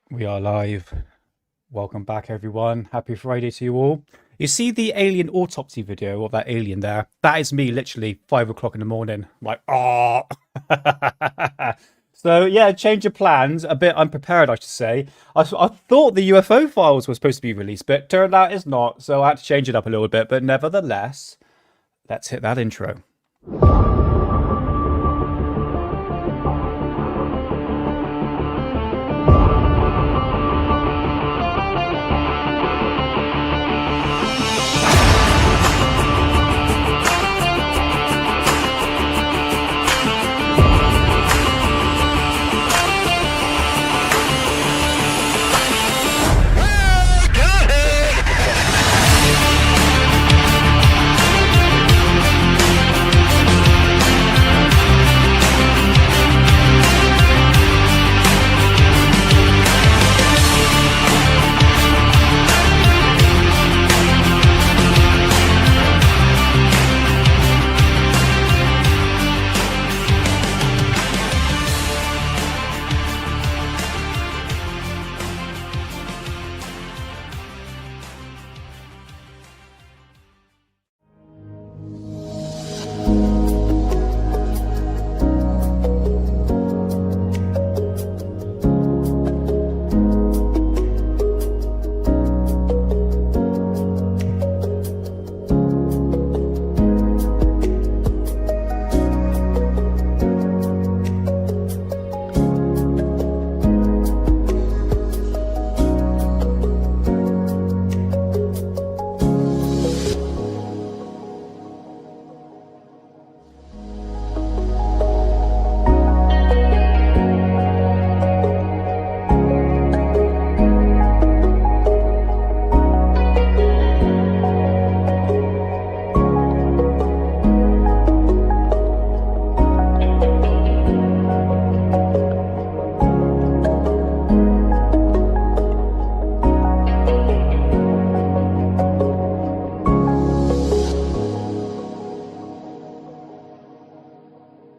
We are live. Welcome back, everyone. Happy Friday to you all. You see the alien autopsy video of that alien there? That is me literally 5 o'clock in the morning. Like, oh. So, yeah, change of plans. A bit unprepared, I should say. I thought the UFO files were supposed to be released, but turned out it's not. So I had to change it up a little bit. But nevertheless, let's hit that intro.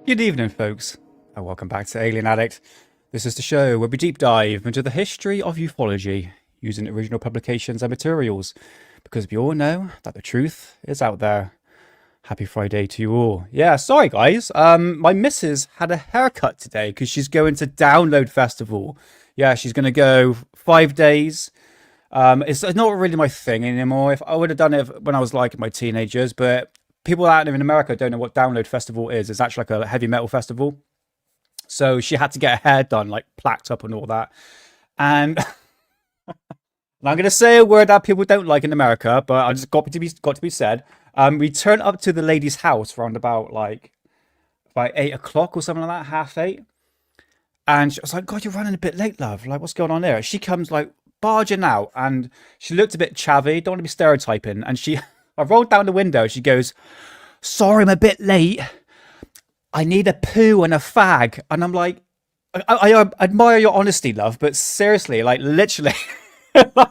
Good evening, folks, and welcome back to Alien Addict. This is the show where we deep dive into the history of ufology using original publications and materials, because we all know that the truth is out there. Happy Friday to you all. Yeah, sorry guys. My missus had a haircut today because she's going to Download Festival. Yeah, she's going to go 5 days. It's not really my thing anymore. If I would have done it when I was like my teenagers, but people out there in America don't know what Download Festival is. It's actually like a heavy metal festival. So she had to get her hair done, like placked up and all that. And I'm going to say a word that people don't like in America, but I just got to be said. We turned up to the lady's house around about 8 o'clock or something like that, half 8. And she was like, "God, you're running a bit late, love. Like, what's going on there?" She comes like barging out, and she looked a bit chavvy. Don't want to be stereotyping. And I rolled down the window. She goes, "Sorry, I'm a bit late. I need a poo and a fag." And I'm like, I admire your honesty, love, but seriously, like literally, like,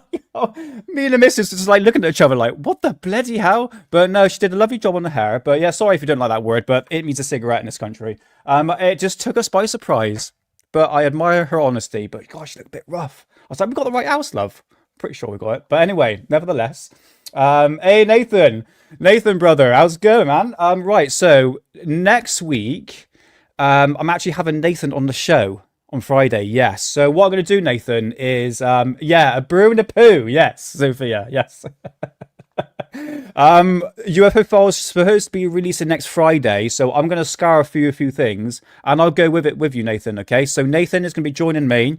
me and the missus just like looking at each other like, what the bloody hell? But no, she did a lovely job on the hair. But yeah, sorry if you don't like that word, but it means a cigarette in this country. It just took us by surprise. But I admire her honesty. But gosh, she looked a bit rough. I was like, we got the right house, love. Pretty sure we got it. But anyway, nevertheless. Hey Nathan, brother, how's it going, man? Right, so next week, I'm actually having Nathan on the show on Friday. Yes. So what I'm going to do, Nathan, is a brew and a poo. Yes, Sophia. Yes. UFO files supposed to be releasing next Friday, so I'm going to scour a few things, and I'll go with it with you, Nathan. Okay, so Nathan is going to be joining me.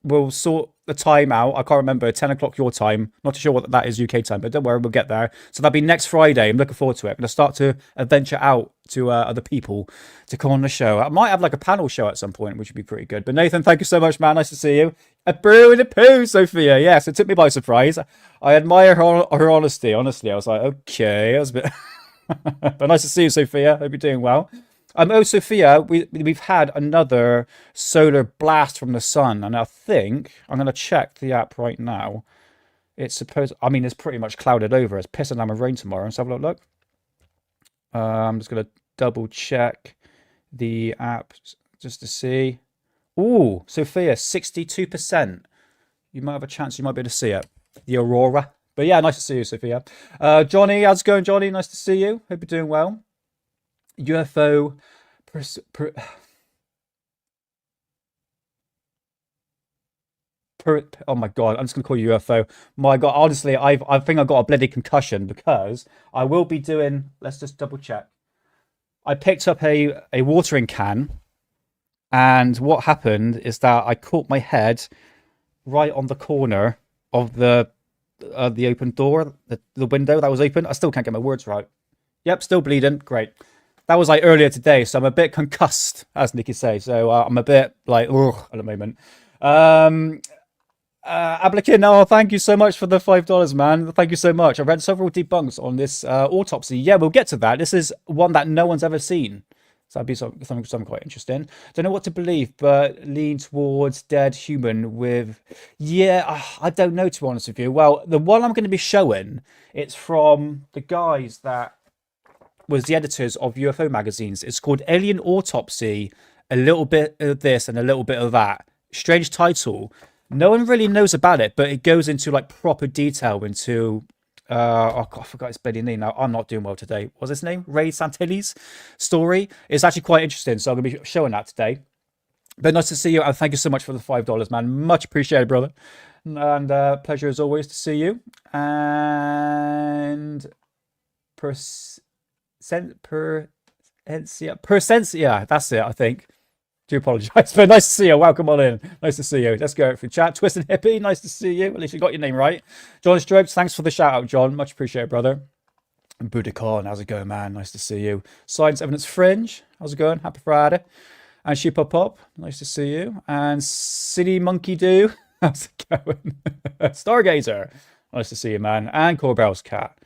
We'll sort the time out. I can't remember, 10 o'clock your time. Not too sure what that is UK time, but don't worry, we'll get there. So that'll be next Friday. I'm looking forward to it. I'm going to start to venture out to other people to come on the show. I might have like a panel show at some point, which would be pretty good. But Nathan, thank you so much, man. Nice to see you. A brew and a poo, Sophia. Yes, it took me by surprise. I admire her honesty. Honestly, I was like, okay, that was a bit. But nice to see you, Sophia. Hope you're doing well. Oh, Sophia, we've had another solar blast from the sun, and I think I'm going to check the app right now. It's pretty much clouded over. It's pissing down with rain tomorrow. Let's have a look. I'm just going to double check the app just to see. Ooh, Sophia, 62%. You might have a chance. You might be able to see it. The aurora. But yeah, nice to see you, Sophia. Johnny, how's it going, Johnny? Nice to see you. Hope you're doing well. UFO. Oh my god, I'm just gonna call you UFO. My god, honestly, I think I got a bloody concussion because I will be doing. Let's just double check. I picked up a watering can, and what happened is that I caught my head right on the corner of the open door, the window that was open. I still can't get my words right. Yep, still bleeding. Great. That was like earlier today, so I'm a bit concussed, as Nikki say. So I'm a bit like ugh at the moment. Ablikin, oh, thank you so much for the $5, man. Thank you so much. I read several debunks on this autopsy. Yeah, we'll get to that. This is one that no one's ever seen. So that'd be something quite interesting. Don't know what to believe, but lean towards dead human with... Yeah, I don't know, to be honest with you. Well, the one I'm going to be showing, it's from the guys that was the editors of UFO magazines. It's called Alien Autopsy, a little bit of this and a little bit of that. Strange title. No one really knows about it, but it goes into like proper detail into oh god, I forgot his bloody name now. I'm not doing well today. What's his name? Ray Santilli's story. It's actually quite interesting, so I'm gonna be showing that today. But nice to see you, and thank you so much for the $5, man. Much appreciated, brother. And pleasure as always to see you. And Persentia, that's it, I think. Do apologise, but nice to see you. Welcome on in. Nice to see you. Let's go for chat. Twisted Hippie, nice to see you. At least you got your name right. John Strokes, thanks for the shout out, John. Much appreciated, brother. And Buddha Khan, how's it going, man? Nice to see you. Science Evidence Fringe, how's it going? Happy Friday. And Sheep Pop, nice to see you. And City Monkey Doo, how's it going? Stargazer, nice to see you, man. And Corbell's Cat.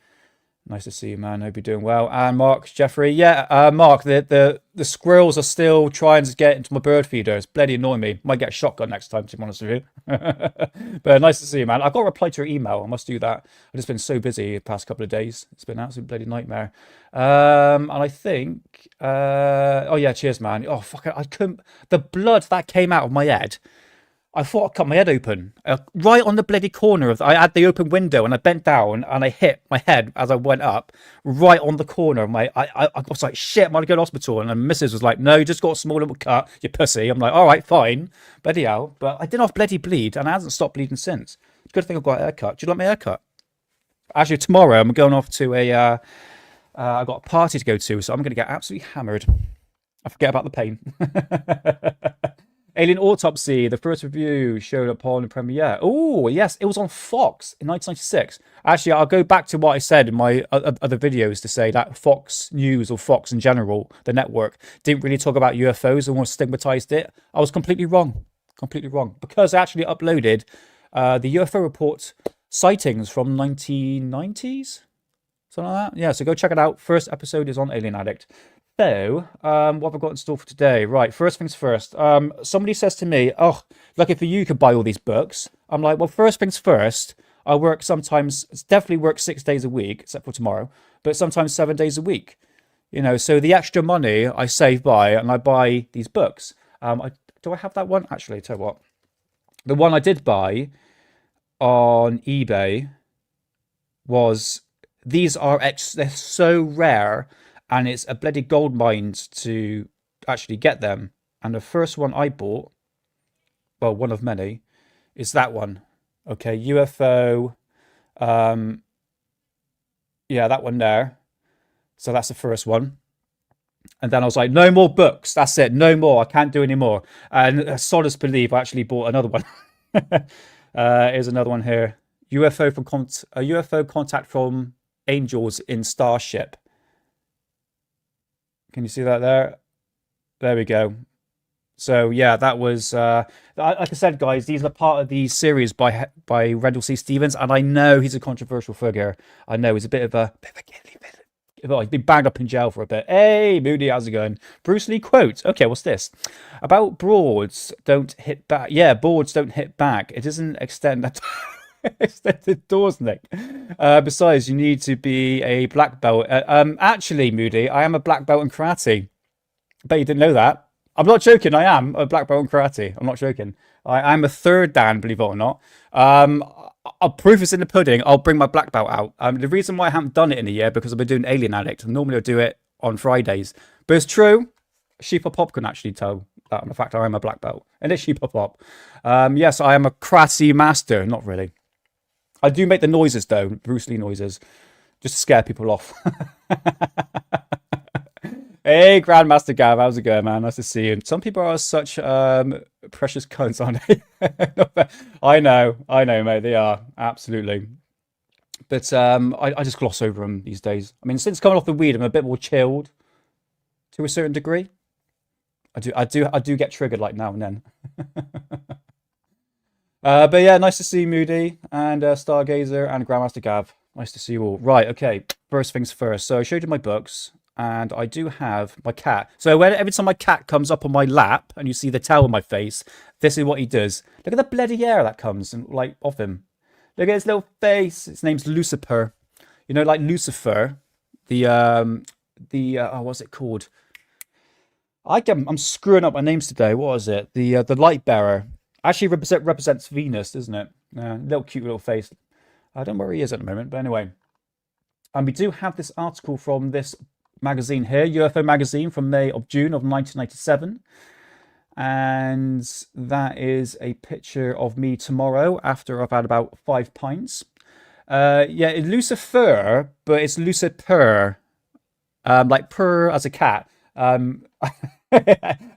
Nice to see you, man. Hope you're doing well. And Mark, Jeffrey. Yeah, Mark, the squirrels are still trying to get into my bird feeder. It's bloody annoying me. Might get a shotgun next time, to be honest with you. But nice to see you, man. I've got to reply to your email. I must do that. I've just been so busy the past couple of days. It's been an absolute bloody nightmare. And I think... oh, yeah, cheers, man. Oh, fuck it. I couldn't... The blood that came out of my head... I thought I cut my head open. Right on the bloody corner of... I had the open window and I bent down and I hit my head as I went up. Right on the corner of my... I was like, shit, I'm going to go to hospital. And the missus was like, no, you just got a small little cut, you pussy. I'm like, all right, fine. Bloody hell. But I didn't have bloody bleed and I hasn't stopped bleeding since. Good thing I've got a haircut. Do you like my haircut? Actually, tomorrow I'm going off to a... I've got a party to go to, so I'm going to get absolutely hammered. I forget about the pain. Alien Autopsy, the first review showed up on the premiere. Oh, yes, it was on Fox in 1996. Actually, I'll go back to what I said in my other videos to say that Fox News, or Fox in general, the network, didn't really talk about UFOs and almost stigmatized it. I was completely wrong. Completely wrong. Because I actually uploaded the UFO report sightings from 1990s. Something like that. Yeah, so go check it out. First episode is on Alien Addict. So, what have I got in store for today? Right, first things first. Somebody says to me, oh, lucky for you could buy all these books. I'm like, well, first things first, I work sometimes, definitely work 6 days a week, except for tomorrow, but sometimes 7 days a week. You know, so the extra money I save by, and I buy these books. Do I have that one? Actually, tell you what. The one I did buy on eBay was, these are, they're so rare, and it's a bloody gold mine to actually get them. And the first one I bought, well, one of many, is that one. Okay, UFO. Yeah, that one there. So that's the first one. And then I was like, no more books. That's it. No more. I can't do any more. And solace believe I actually bought another one. Here's another one here. UFO contact from angels in Starship. Can you see that there? There we go. So yeah, that was like I said, guys. These are part of the series by Rendell C. Stevens, and I know he's a controversial figure. I know he's a bit of a he's been banged up in jail for a bit. Hey, Moody, how's it going? Bruce Lee quote. Okay, what's this? About broads don't hit back. Yeah, boards don't hit back. It doesn't extend that. Extended doors, Nick. Besides, you need to be a black belt. Actually, Moody, I am a black belt in karate. Bet you didn't know that. I'm not joking. I am a black belt in karate. I'm not joking. I'm a third Dan, believe it or not. Um, proof is in the pudding. I'll bring my black belt out. The reason why I haven't done it in a year because I've been doing Alien Addict. Normally I do it on Fridays, but it's true. Sheep Pop can actually tell that. The fact I am a black belt, and it's Sheep Pop. Yes, I am a karate master. Not really. I do make the noises though, Bruce Lee noises, just to scare people off. Hey, Grandmaster Gav, how's it going, man? Nice to see you. Some people are such precious cunts, aren't they? I know, mate. They are absolutely. But I just gloss over them these days. I mean, since coming off the weed, I'm a bit more chilled to a certain degree. I do get triggered like now and then. But yeah, nice to see you, Moody and Stargazer and Grandmaster Gav. Nice to see you all. Right, okay. First things first. So I showed you my books. And I do have my cat. So every time my cat comes up on my lap and you see the tail on my face, this is what he does. Look at the bloody hair that comes like off him. Look at his little face. His name's Lucifer. You know, like Lucifer, what's it called? I'm screwing up my names today. What is it? The light bearer actually represents Venus, doesn't it? Little cute little face. I don't know where he is at the moment, but anyway. And we do have this article from this magazine here, UFO magazine from June of 1997, and that is a picture of me tomorrow after I've had about 5 pints. Yeah, it's Lucifer, but it's Lucifer, like purr as a cat.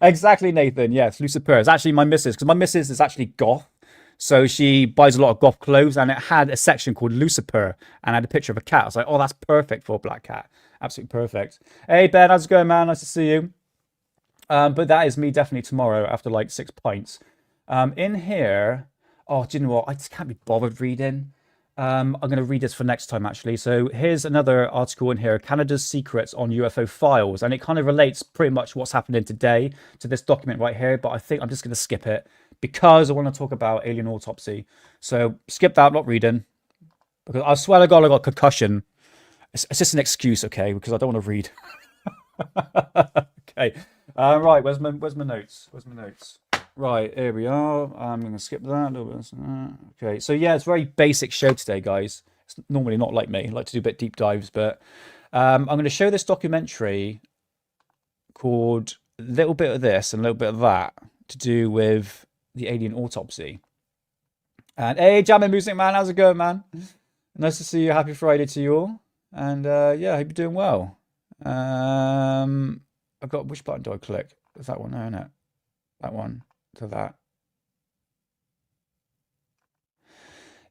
Exactly, Nathan. Yes, Lucifer. It's actually my missus, because my missus is actually goth. So she buys a lot of goth clothes, and it had a section called Lucifer, and I had a picture of a cat. I was like, oh, that's perfect for a black cat. Absolutely perfect. Hey, Ben, how's it going, man? Nice to see you. But that is me definitely tomorrow after like 6 pints. In here, oh, do you know what? I just can't be bothered reading. I'm going to read this for next time, actually. So here's another article in here, Canada's Secrets on UFO Files. And it kind of relates pretty much what's happening today to this document right here. But I think I'm just going to skip it because I want to talk about alien autopsy. So skip that, I'm not reading. Because I swear to God, I got concussion. It's just an excuse, okay? Because I don't want to read. Okay. Right. Where's my notes? Where's my notes? Right. Here we are. I'm going to skip that a little bit. Okay. So yeah, it's a very basic show today, guys. It's normally not like me. I like to do a bit deep dives, but I'm going to show this documentary called "A Little Bit of This and a Little Bit of That" to do with the alien autopsy. And hey, Jamming Music Man, how's it going, man? Nice to see you. Happy Friday to you all. And yeah, I hope you're doing well. I've got, which button do I click? It's that one there, isn't it? That one to that.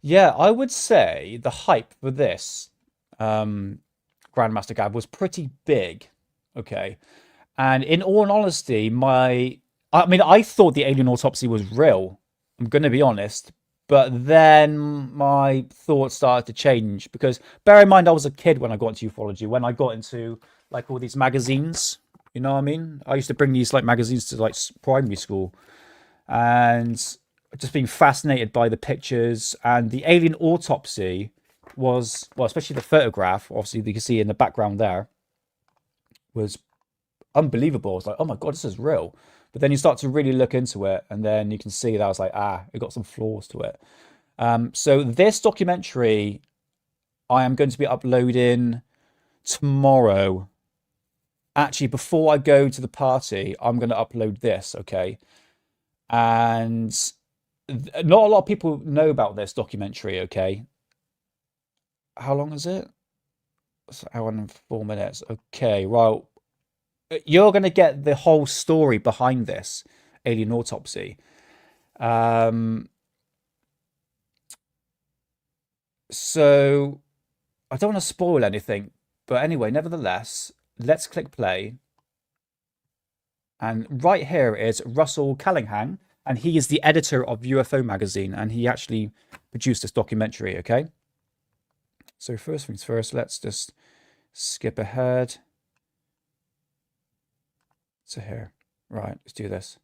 Yeah, I would say the hype for this Grandmaster Gab was pretty big. Okay. And in all honesty, I thought the alien autopsy was real. I'm going to be honest. But then my thoughts started to change because bear in mind I was a kid when I got into ufology, when I got into like all these magazines, you know what I mean? I used to bring these like magazines to like primary school and just being fascinated by the pictures, and the alien autopsy was, well, especially the photograph, obviously you can see in the background there, was unbelievable. I was like, oh my God, this is real. But then you start to really look into it, and then you can see that I was like, it got some flaws to it. So this documentary, I am going to be uploading tomorrow. Actually, before I go to the party, I'm going to upload this, okay? And not a lot of people know about this documentary, okay? How long is it? It's an hour and 4 minutes. Okay, well, you're going to get the whole story behind this alien autopsy. So I don't want to spoil anything, but anyway, nevertheless, let's click play. And right here is Russell Callahan, and he is the editor of UFO magazine, and he actually produced this documentary, okay? So first things first, let's just skip ahead to here. Right, let's do this.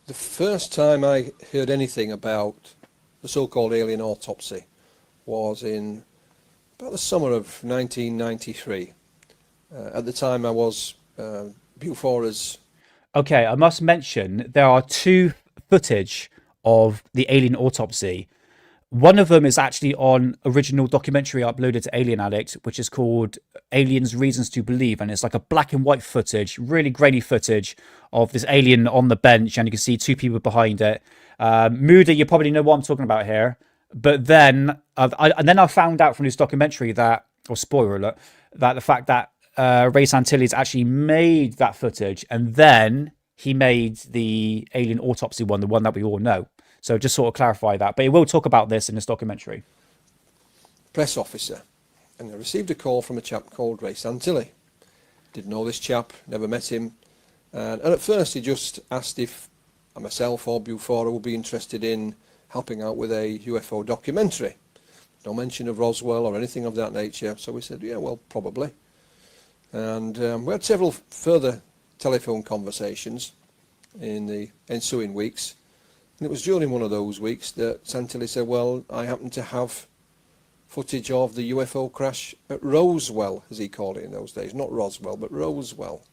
The first time I heard anything about the so-called alien autopsy was in about the summer of 1993. At the time, I was before as Okay, I must mention there are two footage of the alien autopsy. One of them is actually on original documentary uploaded to Alien Addict, which is called Aliens Reasons to Believe. And it's like a black and white footage, really grainy footage of this alien on the bench. And you can see two people behind it. Moody, you probably know what I'm talking about here. But then, I found out from this documentary that, or spoiler alert, that the fact that Ray Santilli's actually made that footage. And then he made the alien autopsy one, the one that we all know. So just sort of clarify that. But he will talk about this in this documentary. press officer, and I received a call from a chap called Ray Santilli. Didn't know this chap, never met him, and at first he just asked if myself or Bufora would be interested in helping out with a UFO documentary. No mention of Roswell or anything of that nature, so we said, yeah, well, probably. And we had several further telephone conversations in the ensuing weeks. And it was during one of those weeks that Santilli said, well, I happen to have footage of the UFO crash at Roswell, as he called it in those days. Not Roswell, but Roswell.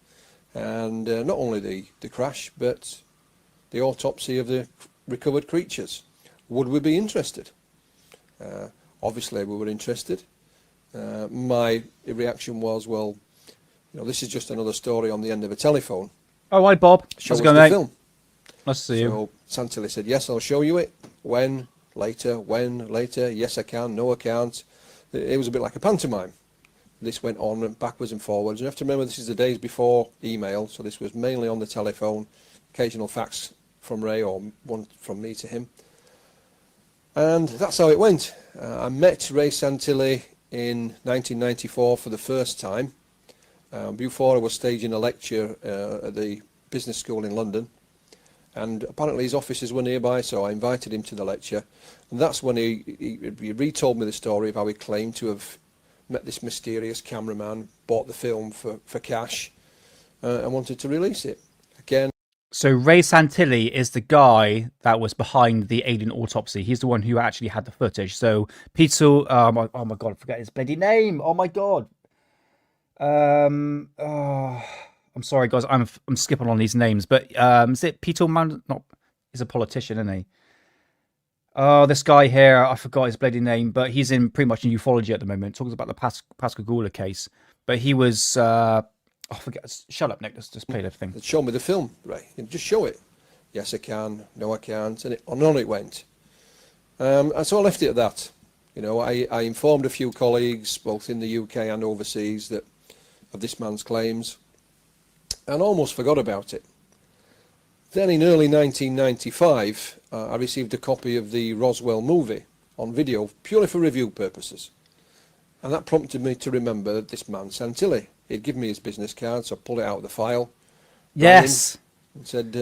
And not only the crash, but the autopsy of the recovered creatures. Would we be interested? Obviously, we were interested. My reaction was, well, you know, this is just another story on the end of a telephone. Oh, hi, Bob. Show How's us it going, the mate? film. Nice to see you. So Santilli said, yes, I'll show you it. When? Later. When? Later. Yes, I can. No, I can't. It was a bit like a pantomime. This went on backwards and forwards. You have to remember this is the days before email, so this was mainly on the telephone, occasional fax from Ray or one from me to him. And that's how it went. I met Ray Santilli in 1994 for the first time. Bufora was staging a lecture at the business school in London, and apparently his offices were nearby, so I invited him to the lecture. And that's when he retold me the story of how he claimed to have met this mysterious cameraman, bought the film for cash, and wanted to release it. Again, So Ray Santilli is the guy that was behind the alien autopsy. He's the one who actually had the footage. So Peter, oh my god, I forget his bloody name. Oh my god. I'm sorry, guys. I'm skipping on these names, but is it Peter Man? Not, he's a politician, isn't he? Oh, this guy here, I forgot his bloody name, but he's in pretty much in ufology at the moment. Talks about the Pascagoula case, but he was. I forget. Shut up, Nick. Let's just play the thing. show me the film, Ray. Just show it. Yes, I can. No, I can't. And on it went. And so I left it at that. You know, I informed a few colleagues, both in the UK and overseas, that of this man's claims, and almost forgot about it. Then in early 1995, I received a copy of the Roswell movie on video, purely for review purposes. And that prompted me to remember this man, Santilli. He'd given me his business card, so I pulled it out of the file. Yes. And said,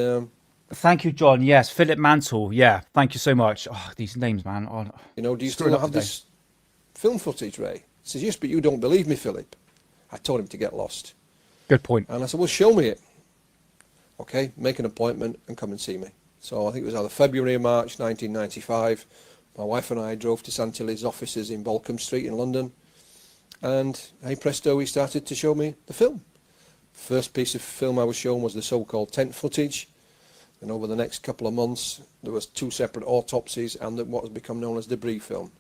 Thank you, John. Yes, Philip Mantle. Yeah, thank you so much. Oh, these names, man. Oh, you know, do you still have this film footage, Ray? He says, yes, but you don't believe me, Philip. I told him to get lost. good point. And I said, well, show me it. Okay, make an appointment and come and see me. So I think it was either February or March 1995. My wife and I drove to Santilli's offices in Balcombe Street in London. And hey presto, he started to show me the film. First piece of film I was shown was the so-called tent footage. And over the next couple of months, there was 2 separate autopsies and what has become known as debris film.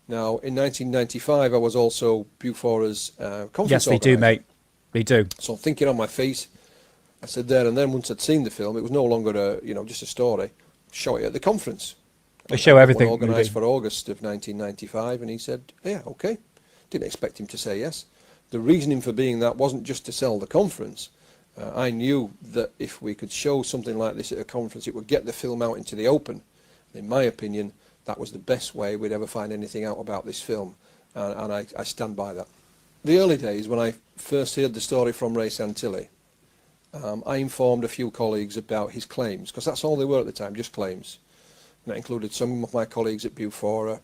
Now, in 1995, I was also Bufora's conference Yes, they organizer. do, mate. They do. So thinking on my feet, I said there and then, once I'd seen the film, it was no longer just a story. Show it at the conference. They show everything. Organised for August of 1995, and he said, yeah, okay. Didn't expect him to say yes. The reasoning for being that wasn't just to sell the conference. I knew that if we could show something like this at a conference, it would get the film out into the open. In my opinion, that was the best way we'd ever find anything out about this film, and I stand by that. The early days, when I first heard the story from Ray Santilli, I informed a few colleagues about his claims, because that's all they were at the time, just claims. And that included some of my colleagues at Bufora,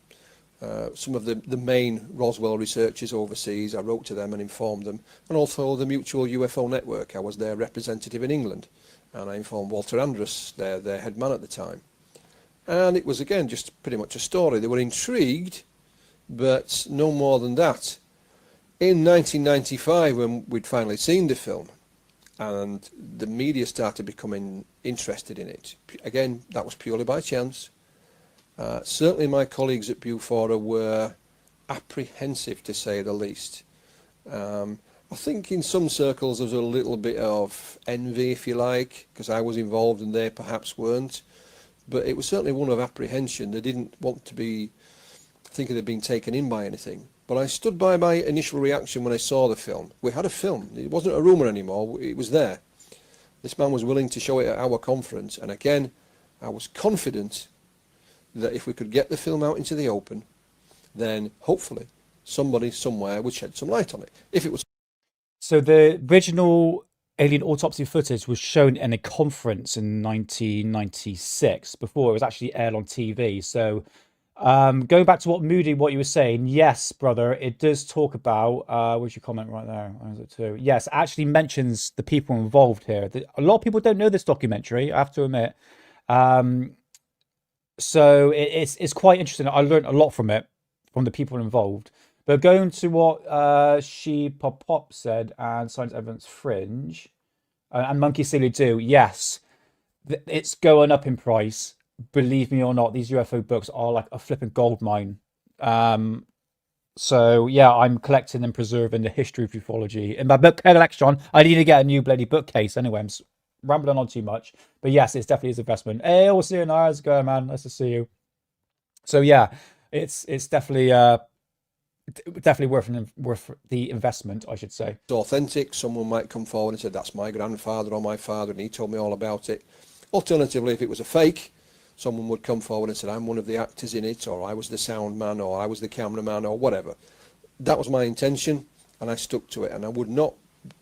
some of the main Roswell researchers overseas. I wrote to them and informed them, and also the Mutual UFO Network. I was their representative in England, and I informed Walter Andrus, their head man at the time. And it was, again, just pretty much a story. They were intrigued, but no more than that. In 1995, when we'd finally seen the film and the media started becoming interested in it, again, that was purely by chance. Certainly my colleagues at Bufora were apprehensive, to say the least. I think in some circles there was a little bit of envy, if you like, because I was involved and they perhaps weren't. But it was certainly one of apprehension. They didn't want to be thinking they'd been taken in by anything. But I stood by my initial reaction when I saw the film. We had a film. It wasn't a rumour anymore. It was there. This man was willing to show it at our conference. And again, I was confident that if we could get the film out into the open, then hopefully somebody somewhere would shed some light on it. If it was... So the original alien autopsy footage was shown in a conference in 1996 before it was actually aired on TV. So going back to what you were saying, yes, brother, it does talk about, what's your comment right there? Or is it too? Yes, it actually mentions the people involved here. A lot of people don't know this documentary, I have to admit. So it's quite interesting. I learned a lot from it, from the people involved. But going to what She Pop Pop said and Science Evidence Fringe and Monkey Silly Do, yes, it's going up in price. Believe me or not, these UFO books are like a flipping gold mine. So yeah, I'm collecting and preserving the history of ufology in my book collection. I need to get a new bloody bookcase anyway. I'm rambling on too much, but yes, it's definitely his investment. Hey, we'll see you now. How's it going, man? Nice to see you. So yeah, it's definitely worth the investment, I should say. It's authentic. Someone might come forward and say, that's my grandfather or my father, and he told me all about it. Alternatively, if it was a fake, someone would come forward and say, I'm one of the actors in it, or I was the sound man, or I was the cameraman, or whatever. That was my intention, and I stuck to it, and I would not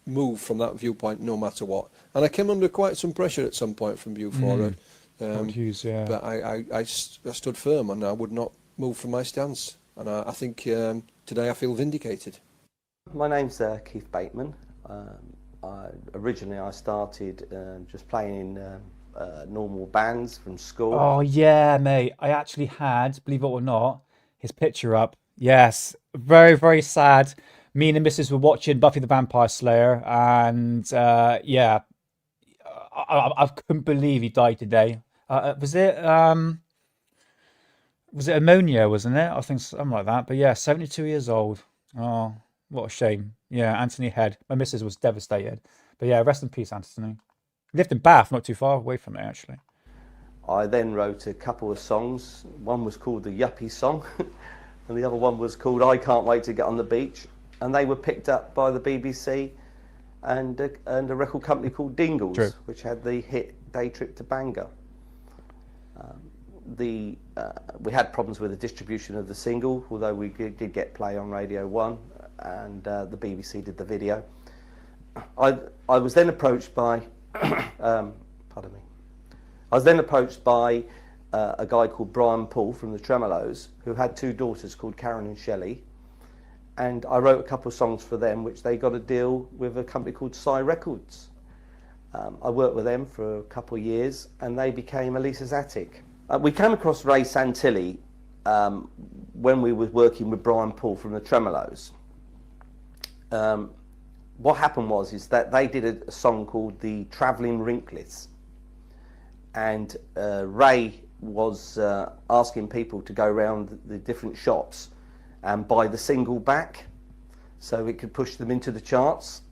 move from that viewpoint no matter what. And I came under quite some pressure at some point from Bufora. Yeah. But I stood firm, and I would not move from my stance. And I think today I feel vindicated. My name's Keith Bateman. Originally I started just playing in normal bands from school. Oh yeah, mate. I actually had, believe it or not, his picture up. Yes, very, very sad. Me and the missus were watching Buffy the Vampire Slayer, and yeah, I couldn't believe he died today. Was it ammonia, wasn't it? I think something like that. But yeah, 72 years old. Oh, what a shame. Yeah, Anthony Head. My missus was devastated. But yeah, rest in peace, Anthony. He lived in Bath, not too far away from it, actually. I then wrote a couple of songs. One was called the Yuppie Song, and the other one was called I Can't Wait to Get on the Beach. And they were picked up by the BBC and a record company called Dingles, True. which had the hit Day Trip to Bangor. We had problems with the distribution of the single, although we did get play on Radio 1, and the BBC did the video. I was then approached by, pardon me, I was then approached by a guy called Brian Paul from the Tremolos, who had two daughters called Karen and Shelley, and I wrote a couple of songs for them, which they got a deal with a company called Psy Records. I worked with them for a couple of years, and they became Elisa's Attic. We came across Ray Santilli when we were working with Brian Paul from the Tremolos. What happened is that they did a song called the Travelling Rinklets, and Ray was asking people to go around the different shops and buy the single back so it could push them into the charts.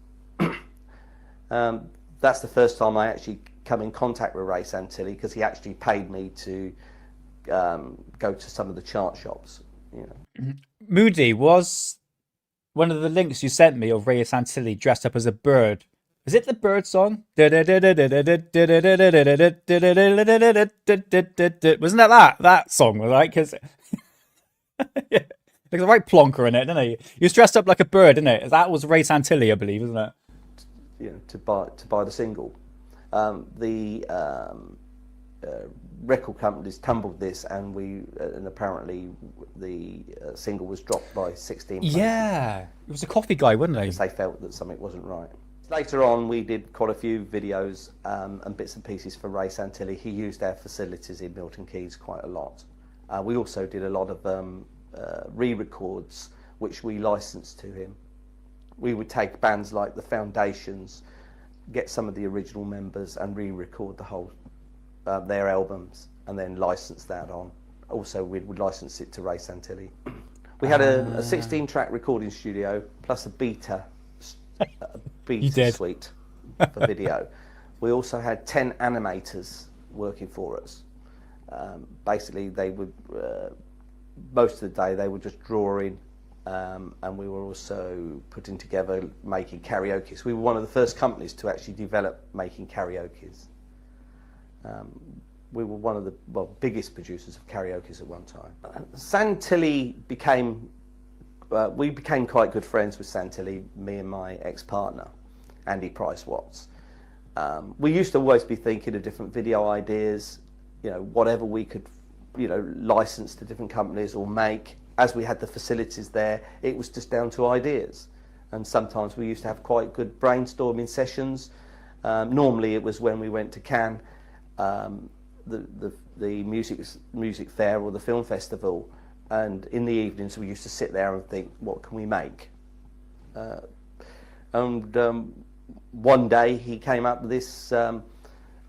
That's the first time I actually come in contact with Ray Santilli, because he actually paid me to go to some of the chart shops. You know. Moody, was one of the links you sent me of Ray Santilli dressed up as a bird. Is it the bird song? Wasn't that song, right? Because yeah, there's a right plonker in it, didn't he? He was dressed up like a bird, didn't it? That was Ray Santilli, I believe, isn't it? You know, to buy the single. The record companies tumbled this, and apparently the single was dropped by 16 places. Yeah, it was a coffee guy, wasn't he? Because they felt that something wasn't right. Later on, we did quite a few videos and bits and pieces for Ray Santilli. He used our facilities in Milton Keynes quite a lot. We also did a lot of re-records, which we licensed to him. we would take bands like the Foundations, get some of the original members and re-record the whole their albums, and then license that on. Also, we would license it to Ray Santilli. We had a 16-track recording studio plus a beta suite for video. We also had 10 animators working for us. Basically, they would most of the day they were just drawing, and we were also putting together making karaokes. We were one of the first companies to actually develop making karaokes. We were one of the biggest producers of karaokes at one time. Santilli we became quite good friends with Santilli, me and my ex-partner, Andy Price-Watts. We used to always be thinking of different video ideas, whatever we could, license to different companies or make. As we had the facilities there, it was just down to ideas. And sometimes we used to have quite good brainstorming sessions. Normally it was when we went to Cannes, the music fair or the film festival, and in the evenings we used to sit there and think, what can we make? One day he came up with this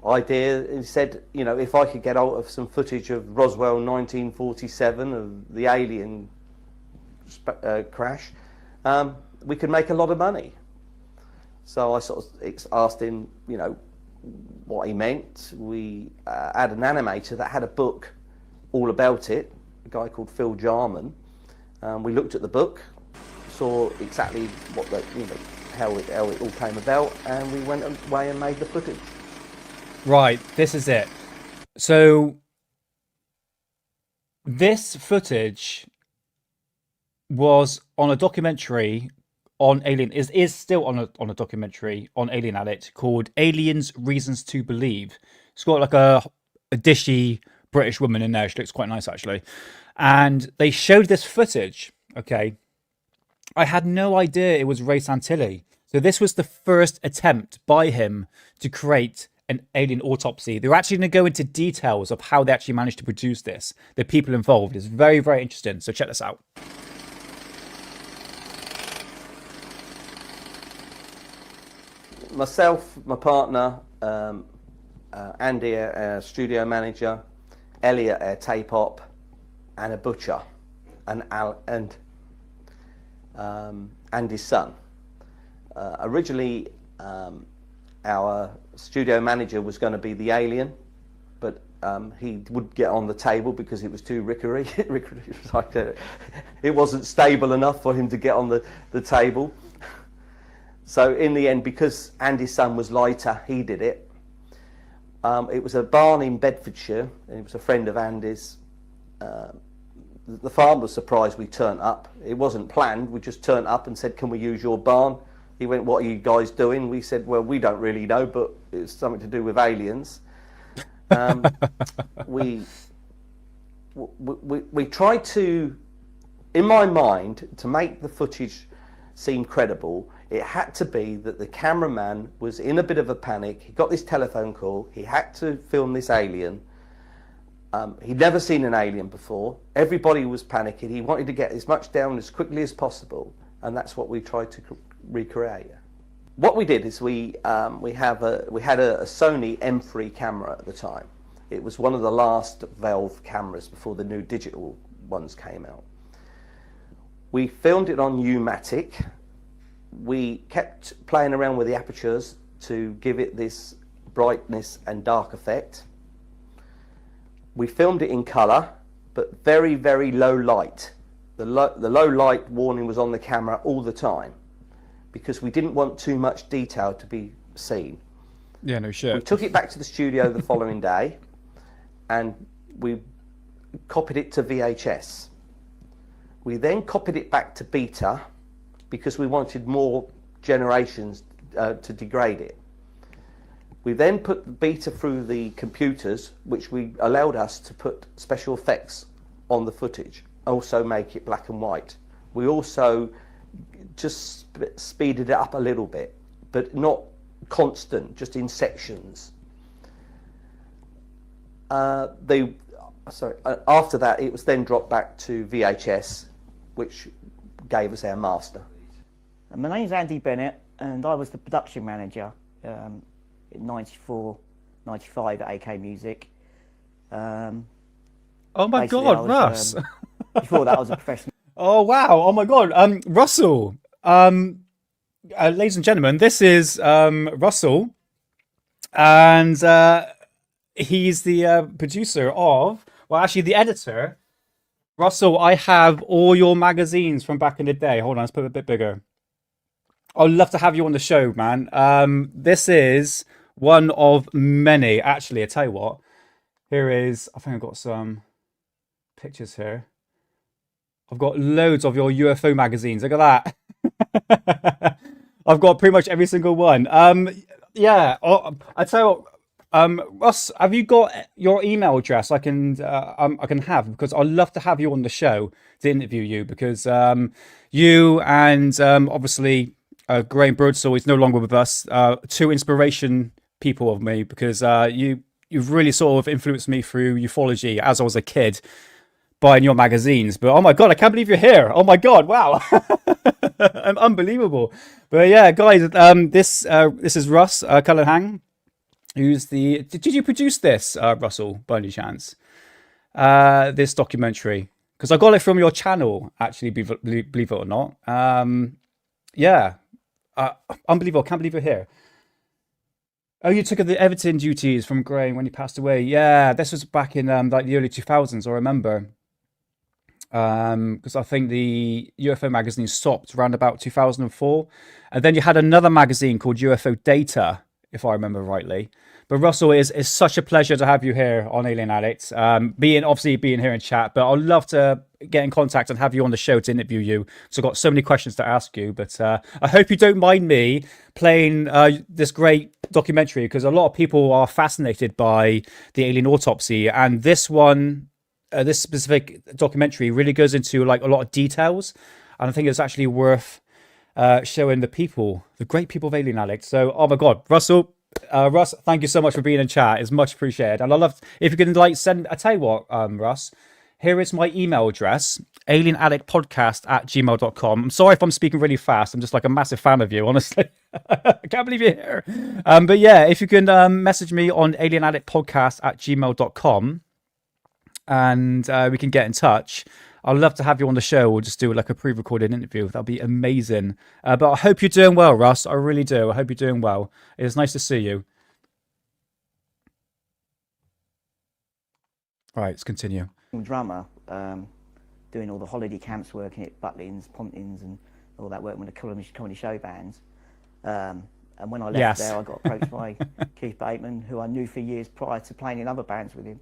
idea. He said, if I could get hold of some footage of Roswell 1947, of the alien crash, we could make a lot of money. So I sort of asked him, what he meant. We had an animator that had a book all about it, a guy called Phil Jarman. We looked at the book, saw exactly what how it all came about, and we went away and made the footage. Right, this is it. So this footage was on a documentary on Alien, is still on a documentary on Alien Addict called Aliens Reasons to Believe. It's got like a dishy British woman in there. She looks quite nice actually. And they showed this footage, okay? I had no idea it was Ray Santilli. So this was the first attempt by him to create an alien autopsy. They're actually going to go into details of how they actually managed to produce this. The people involved is very, very interesting. So check this out. Myself, my partner, Andy, our studio manager, Elliot, our tape op, and a butcher, and Andy's son. Originally, our studio manager was going to be the alien, but he wouldn't get on the table because it was too rickery. It wasn't stable enough for him to get on the table. So in the end, because Andy's son was lighter, he did it. It was a barn in Bedfordshire, and it was a friend of Andy's. The farmer was surprised we turned up. It wasn't planned. We just turned up and said, can we use your barn? He went, what are you guys doing? We said, well, we don't really know, but it's something to do with aliens. We tried to, in my mind, to make the footage seem credible, it had to be that the cameraman was in a bit of a panic. He got this telephone call. He had to film this alien. He'd never seen an alien before. Everybody was panicking. He wanted to get as much down as quickly as possible, and that's what we tried to recreate. What we did is we had a Sony M3 camera at the time. It was one of the last valve cameras before the new digital ones came out. We filmed it on U-matic. We kept playing around with the apertures to give it this brightness and dark effect. We filmed it in colour, but very, very low light. The low light warning was on the camera all the time because we didn't want too much detail to be seen. Yeah, no shit. We took it back to the studio the following day and we copied it to VHS. We then copied it back to beta because we wanted more generations to degrade it. We then put the beta through the computers, which allowed us to put special effects on the footage, also make it black and white. We also just speeded it up a little bit, but not constant, just in sections. After that, it was then dropped back to VHS, which gave us our master. And my name's Andy Bennett, and I was the production manager in 94, 95 at AK Music. Oh my Basically, God, I was, Russ. Before that, I was a professional. Oh wow. Oh my God. Russell. Ladies and gentlemen, this is Russell, and he's the producer of, well, actually the editor. Russell, I have all your magazines from back in the day. Hold on, let's put it a bit bigger. I'd love to have you on the show, man. This is one of many. Actually, I tell you what. Here is, I think I've got some pictures here. I've got loads of your UFO magazines. Look at that. I've got pretty much every single one. Yeah. I tell you, Russ, have you got your email address I can have, because I'd love to have you on the show to interview you, because you and obviously Graham Birdsall is no longer with us. Two inspiration people of me, because you've really sort of influenced me through ufology as I was a kid, buying your magazines. But oh my God, I can't believe you're here. Oh my God, wow. Unbelievable. But yeah, guys, this is Russ Cullenhang, who's the, did you produce this, Russell, by any chance? This documentary? Because I got it from your channel, actually, believe it or not. Yeah. Unbelievable. I can't believe you're here. Oh, you took the editing duties from Graham when he passed away. Yeah, this was back in like the early 2000s, I remember. Because I think the UFO magazine stopped around about 2004. And then you had another magazine called UFO Data, if I remember rightly. But Russell, it's such a pleasure to have you here on Alien Addict. Obviously being here in chat, but I'd love to get in contact and have you on the show to interview you. So I've got so many questions to ask you, but I hope you don't mind me playing this great documentary, because a lot of people are fascinated by the alien autopsy, and this one, this specific documentary really goes into like a lot of details, and I think it's actually worth showing the people, the great people of Alien Addict. So, oh my God, Russell, Russ, thank you so much for being in chat. It's much appreciated. And I love if you can like send, I tell you what, Russ, here is my email address, alienaddictpodcast@gmail.com. I'm sorry if I'm speaking really fast. I'm just like a massive fan of you, honestly. I can't believe you're here. But yeah, if you can message me on alienaddictpodcast@gmail.com, and we can get in touch. I'd love to have you on the show. We'll just do like a pre-recorded interview. That'll be amazing. But I hope you're doing well, Russ. I really do. I hope you're doing well. It's nice to see you. All right, let's continue. Drummer, doing all the holiday camps, working at Butlins, Pontins, and all that work with the comedy show bands. And when I left there, I got approached by Keith Bateman, who I knew for years prior to playing in other bands with him,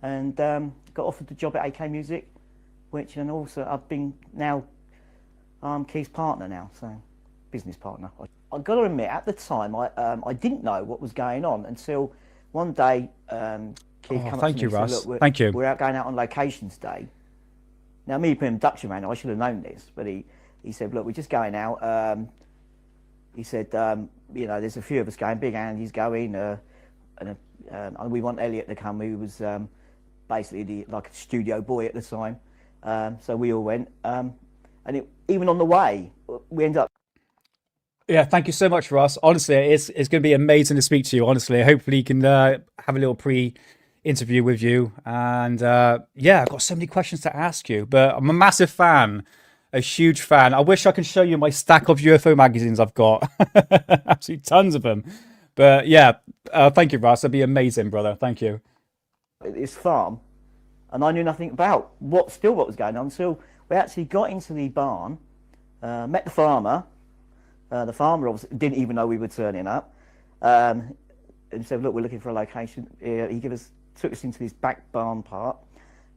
and got offered the job at AK Music, which, and also I've been now, I'm Keith's partner now, so business partner. I've got to admit, at the time, I didn't know what was going on until one day. Keith came up to me and said, "Look, thank you. We're out going out on locations day." Now, me being production manager, I should have known this, but he said, "Look, we're just going out." He said, "You know, there's a few of us going. Big Andy's going, and we want Elliot to come, who was basically like a studio boy at the time." So we all went, and even on the way, we ended up. Yeah, thank you so much, Russ. Honestly, it's going to be amazing to speak to you. Honestly, hopefully you can have a little pre-interview with you. And yeah, I've got so many questions to ask you. But I'm a massive fan, a huge fan. I wish I could show you my stack of UFO magazines I've got. Absolutely tons of them. But yeah, thank you, Russ. That'd be amazing, brother. Thank you. This farm, and I knew nothing about what was going on until we actually got into the barn, met the farmer. The farmer obviously didn't even know we were turning up, and said, "Look, we're looking for a location." He took us into this back barn part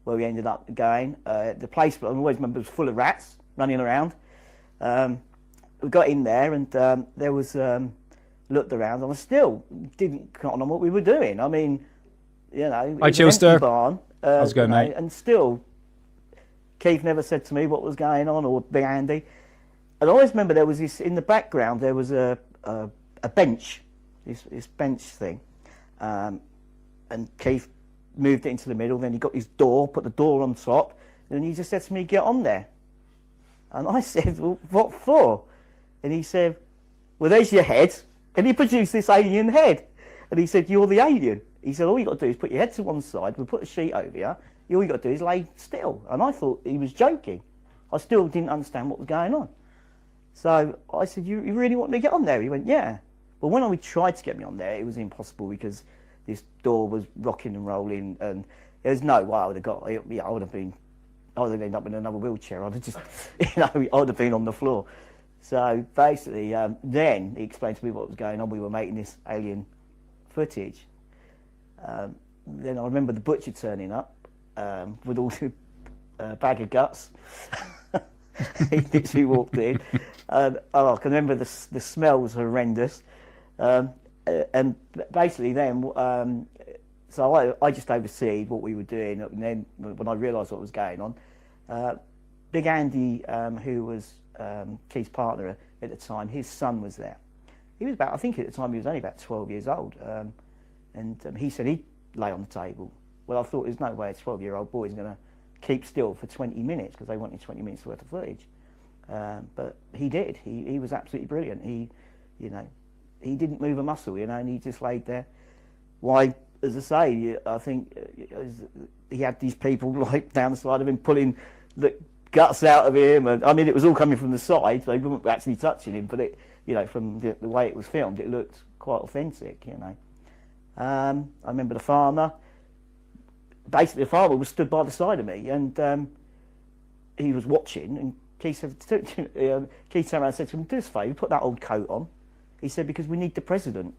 where we ended up going. The place, I always remember, was full of rats running around. We got in there, and there was looked around, and I still didn't cotton on what we were doing. I mean, you know, it was an empty barn. How's it going, mate? And still, Keith never said to me what was going on, or Big Andy. And I always remember there was this, in the background, there was a bench, this bench thing. And Keith moved it into the middle, then he got his door, put the door on top, and he just said to me, "Get on there." And I said, "Well, what for?" And he said, well, there's your head. And he produced this alien head. And he said, you're the alien. He said, all you got to do is put your head to one side, we'll put a sheet over you, all you got to do is lay still. And I thought he was joking. I still didn't understand what was going on. So I said, you really want me to get on there? He went, yeah. But when I tried to get me on there, it was impossible because this door was rocking and rolling, and there's no way I would have got. Yeah, I would have ended up in another wheelchair. I'd have just, I would have been on the floor. So basically, then he explained to me what was going on. We were making this alien footage. Then I remember the butcher turning up with all the bag of guts. He literally walked in. I can remember the smell was horrendous. And basically then, so I just overseed what we were doing. And then when I realised what was going on, Big Andy, who was Keith's partner at the time, his son was there. He was about, I think at the time he was only about 12 years old. And he said he'd lay on the table. Well, I thought there's no way a 12-year-old boy is going to keep still for 20 minutes because they wanted 20 minutes worth of footage. But he did. He was absolutely brilliant. He didn't move a muscle, and he just laid there. Why, as I say, I think he had these people like down the side of him pulling the guts out of him, and I mean it was all coming from the side. They weren't actually touching him, but from the way it was filmed, it looked quite authentic. I remember the farmer. Basically, the farmer was stood by the side of me, and he was watching. And Keith turned around and said to him, "Do us a favour, put that old coat on." He said, "Because we need the president."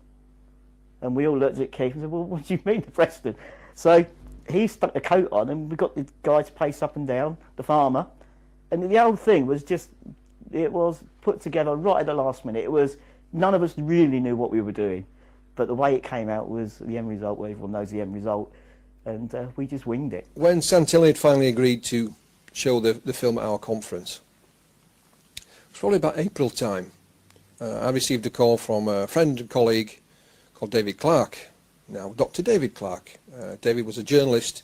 And we all looked at Keith and said, "Well, what do you mean the president?" So he stuck the coat on, and we got the guy to pace up and down, the farmer. And the whole thing was it was put together right at the last minute. It was, none of us really knew what we were doing. But the way it came out was the end result, well, everyone knows the end result. And we just winged it. When Santilli had finally agreed to show the film at our conference, it was probably about April time. I received a call from a friend and colleague called David Clark. Now, Dr. David Clark. David was a journalist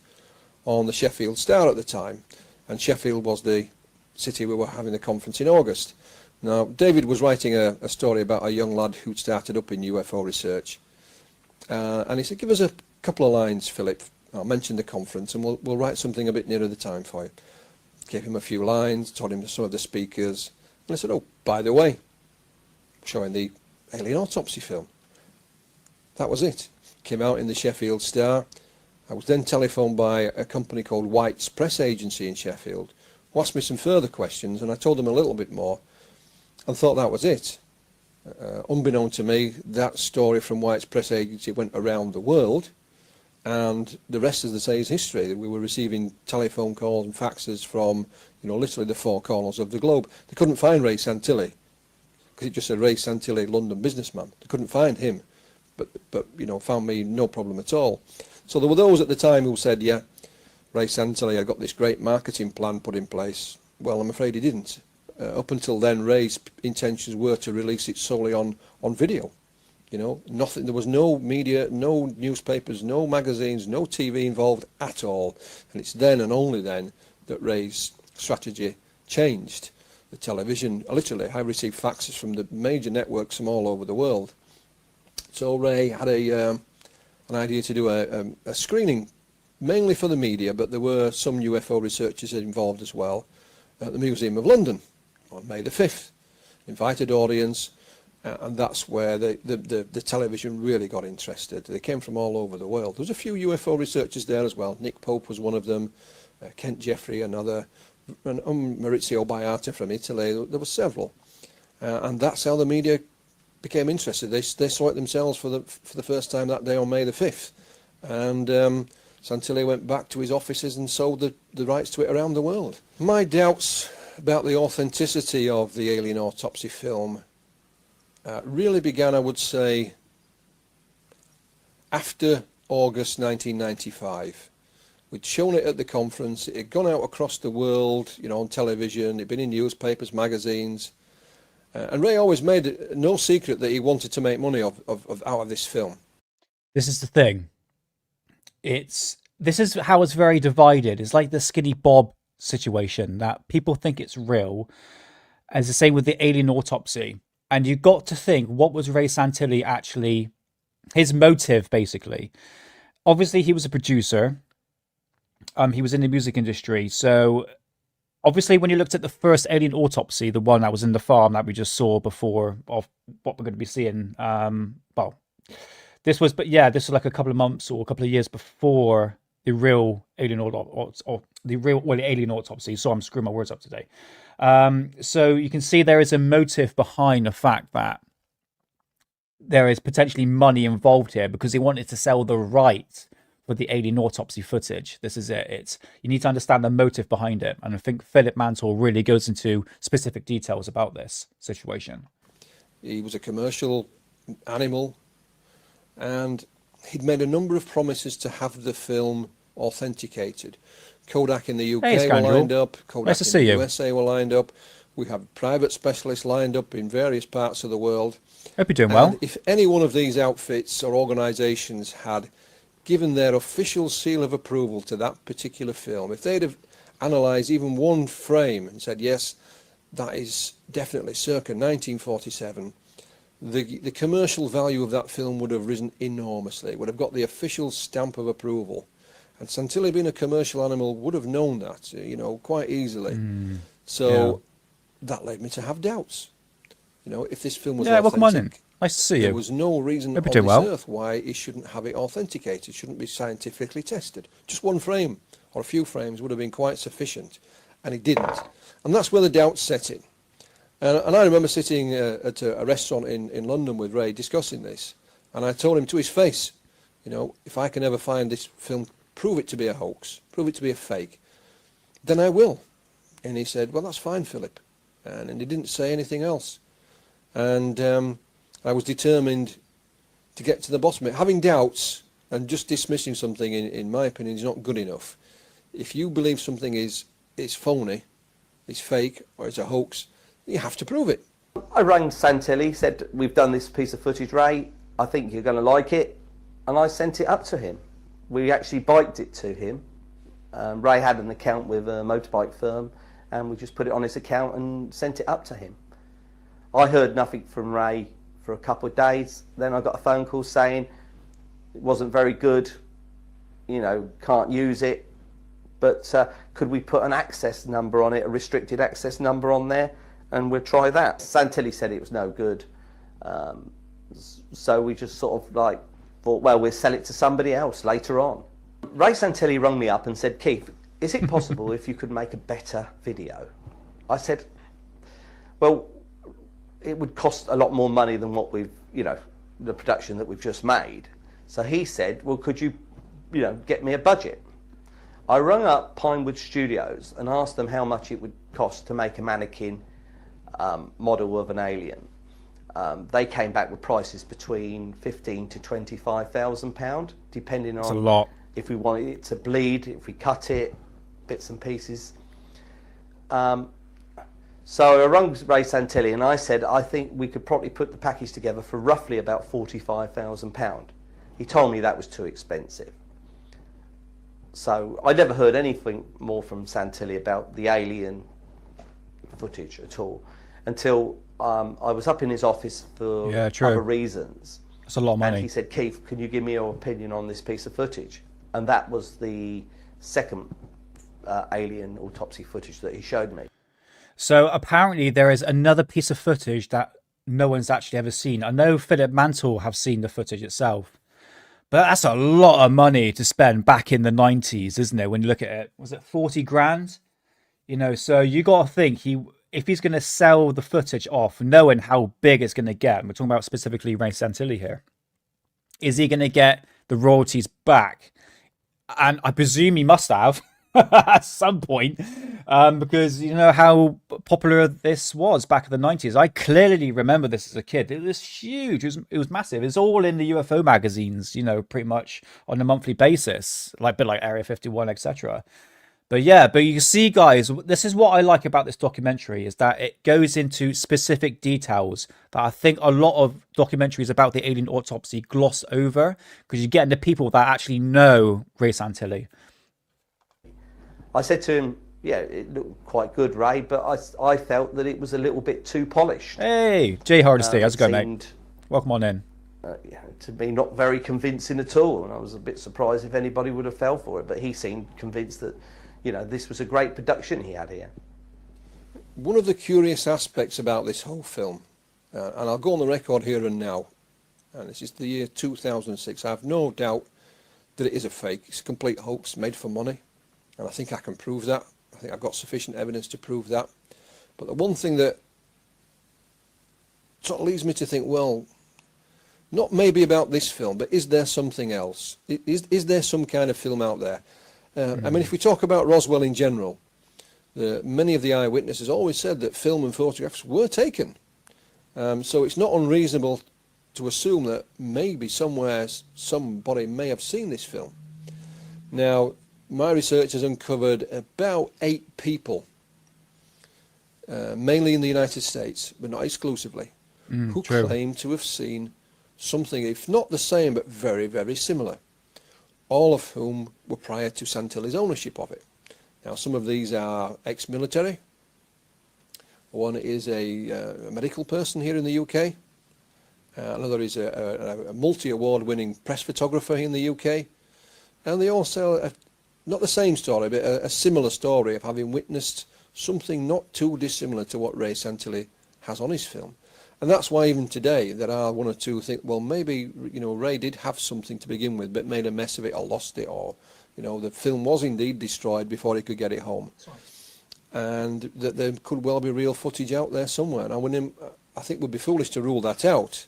on the Sheffield Star at the time, and Sheffield was the city we were having the conference in August. Now, David was writing a story about a young lad who'd started up in UFO research, and he said, "Give us a couple of lines, Philip. I'll mention the conference, and we'll write something a bit nearer the time for you." Gave him a few lines, told him some of the speakers, and I said, "Oh, by the way, showing the Alien Autopsy film." That was it. Came out in the Sheffield Star. I was then telephoned by a company called White's Press Agency in Sheffield, who asked me some further questions, and I told them a little bit more, and thought that was it. Unbeknown to me, that story from White's Press Agency went around the world, and the rest, as they say, is history. We were receiving telephone calls and faxes from, literally the four corners of the globe. They couldn't find Ray Santilli, because it just said Ray Santilli, London businessman. They couldn't find him, but found me no problem at all. So there were those at the time who said, yeah, Ray Santilli had got this great marketing plan put in place. Well, I'm afraid he didn't. Up until then, Ray's intentions were to release it solely on video. Nothing. There was no media, no newspapers, no magazines, no TV involved at all. And it's then and only then that Ray's strategy changed. The television, literally, I received faxes from the major networks from all over the world. So Ray had an idea to do a screening, mainly for the media, but there were some UFO researchers involved as well, at the Museum of London on May the 5th. Invited audience. And that's where the television really got interested. They came from all over the world. There was a few UFO researchers there as well. Nick Pope was one of them, Kent Jeffrey another, and Maurizio Baiata from Italy. There were several. And that's how the media became interested. They saw it themselves for the first time that day on May the 5th. And Santilli went back to his offices and sold the rights to it around the world. My doubts about the authenticity of the Alien Autopsy film really began, I would say, after August 1995. We'd shown it at the conference, it had gone out across the world, on television, it'd been in newspapers, magazines, and Ray always made no secret that he wanted to make money out of this film. This is the thing. This is how it's very divided. It's like the Skinny Bob situation, that people think it's real. As the same with the Alien Autopsy. And you got to think, what was Ray Santilli actually, his motive, basically? Obviously, he was a producer. He was in the music industry. So, obviously, when you looked at the first Alien Autopsy, the one that was in the farm that we just saw before of what we're going to be seeing, well, this was like a couple of months or a couple of years before the real Alien Alien Autopsy. So I'm screwing my words up today. So you can see there is a motive behind the fact that there is potentially money involved here because he wanted to sell the right for the Alien Autopsy footage. This is it. You need to understand the motive behind it. And I think Philip Mantle really goes into specific details about this situation. He was a commercial animal, and he'd made a number of promises to have the film authenticated. Kodak in the UK were lined up, Kodak in the USA were lined up. We have private specialists lined up in various parts of the world. Hope you're doing well. If any one of these outfits or organisations had given their official seal of approval to that particular film, if they'd have analysed even one frame and said, yes, that is definitely circa 1947, the commercial value of that film would have risen enormously. It would have got the official stamp of approval. And Santilli, being a commercial animal, would have known that, you know, quite easily. That led me to have doubts. You know, if this film was authentic, welcome on in. Nice to see you. There was no reason on this earth why he shouldn't have it authenticated. It shouldn't be scientifically tested. Just one frame or a few frames would have been quite sufficient, and he didn't. And that's where the doubts set in. And I remember sitting at a restaurant in London with Ray discussing this, and I told him to his face, you know, if I can ever find this film, prove it to be a hoax, prove it to be a fake, then I will. And he said, well, that's fine, Philip. And he didn't say anything else. And I was determined to get to the bottom of it. Having doubts and just dismissing something, in my opinion, is not good enough. If you believe something is phony, is fake, or is a hoax, you have to prove it. I rang Santilli, said, we've done this piece of footage, Ray, I think you're going to like it. And I sent it up to him. We actually biked it to him. Ray had an account with a motorbike firm, and we just put it on his account and sent it up to him. I heard nothing from Ray for a couple of days. Then I got a phone call saying it wasn't very good, you know, can't use it, but could we put an access number on it, a restricted access number on there, and we'll try that. Santilli said it was no good. So we just sort of like thought, well, we'll sell it to somebody else later on. Ray Santilli rang me up and said, Keith, is it possible if you could make a better video? I said, well, it would cost a lot more money than what we've, you know, the production that we've just made. So he said, well, could you, you know, get me a budget? I rang up Pinewood Studios and asked them how much it would cost to make a mannequin model of an alien. They came back with prices between £15,000 to £25,000, depending on a lot. If we wanted it to bleed, if we cut it, bits and pieces. So I rang Ray Santilli and I said, I think we could probably put the package together for roughly about £45,000. He told me that was too expensive. So I never heard anything more from Santilli about the alien footage at all until I was up in his office for other reasons. That's a lot of money. And he said, Keith, can you give me your opinion on this piece of footage? And that was the second alien autopsy footage that he showed me. So apparently there is another piece of footage that no one's actually ever seen. I know Philip Mantle have seen the footage itself, but that's a lot of money to spend back in the 90s, isn't it? When you look at it, was it 40 grand? You know, so you got to think if he's going to sell the footage off, knowing how big it's going to get, we're talking about specifically Ray Santilli here, is he going to get the royalties back? And I presume he must have at some point, because you know how popular this was back in the 90s. I clearly remember this as a kid. It was huge. It was massive. It's all in the UFO magazines, you know, pretty much on a monthly basis, like Area 51, etc. But yeah, but you see, guys, this is what I like about this documentary, is that it goes into specific details that I think a lot of documentaries about the alien autopsy gloss over, because you're getting the people that actually know Ray Santilli. I said to him, yeah, it looked quite good, Ray, but I felt that it was a little bit too polished. Hey, Jay Hardesty, how's it going, mate? Seemed, Welcome on in. yeah, to me, not very convincing at all, and I was a bit surprised if anybody would have fell for it, but he seemed convinced that, you know, this was a great production he had here. One of the curious aspects about this whole film, and I'll go on the record here and now, and this is the year 2006, I have no doubt that it is a fake. It's a complete hoax made for money, and I think I can prove that. I think I've got sufficient evidence to prove that. But the one thing that sort of leads me to think, well, not maybe about this film, but is there something else? Is there some kind of film out there? I mean, if we talk about Roswell in general, many of the eyewitnesses always said that film and photographs were taken. So it's not unreasonable to assume that maybe somewhere somebody may have seen this film. Now, my research has uncovered about 8 people, mainly in the United States, but not exclusively, who claim to have seen something, if not the same, but very, very similar, all of whom were prior to Santilli's ownership of it. Now, some of these are ex-military. One is a medical person here in the UK. Another is a multi-award winning press photographer in the UK. And they also, not the same story, but a similar story of having witnessed something not too dissimilar to what Ray Santilli has on his film. And that's why even today there are one or two who think, well, maybe, you know, Ray did have something to begin with, but made a mess of it or lost it, or, you know, the film was indeed destroyed before he could get it home. And that there could well be real footage out there somewhere. And I think it would be foolish to rule that out.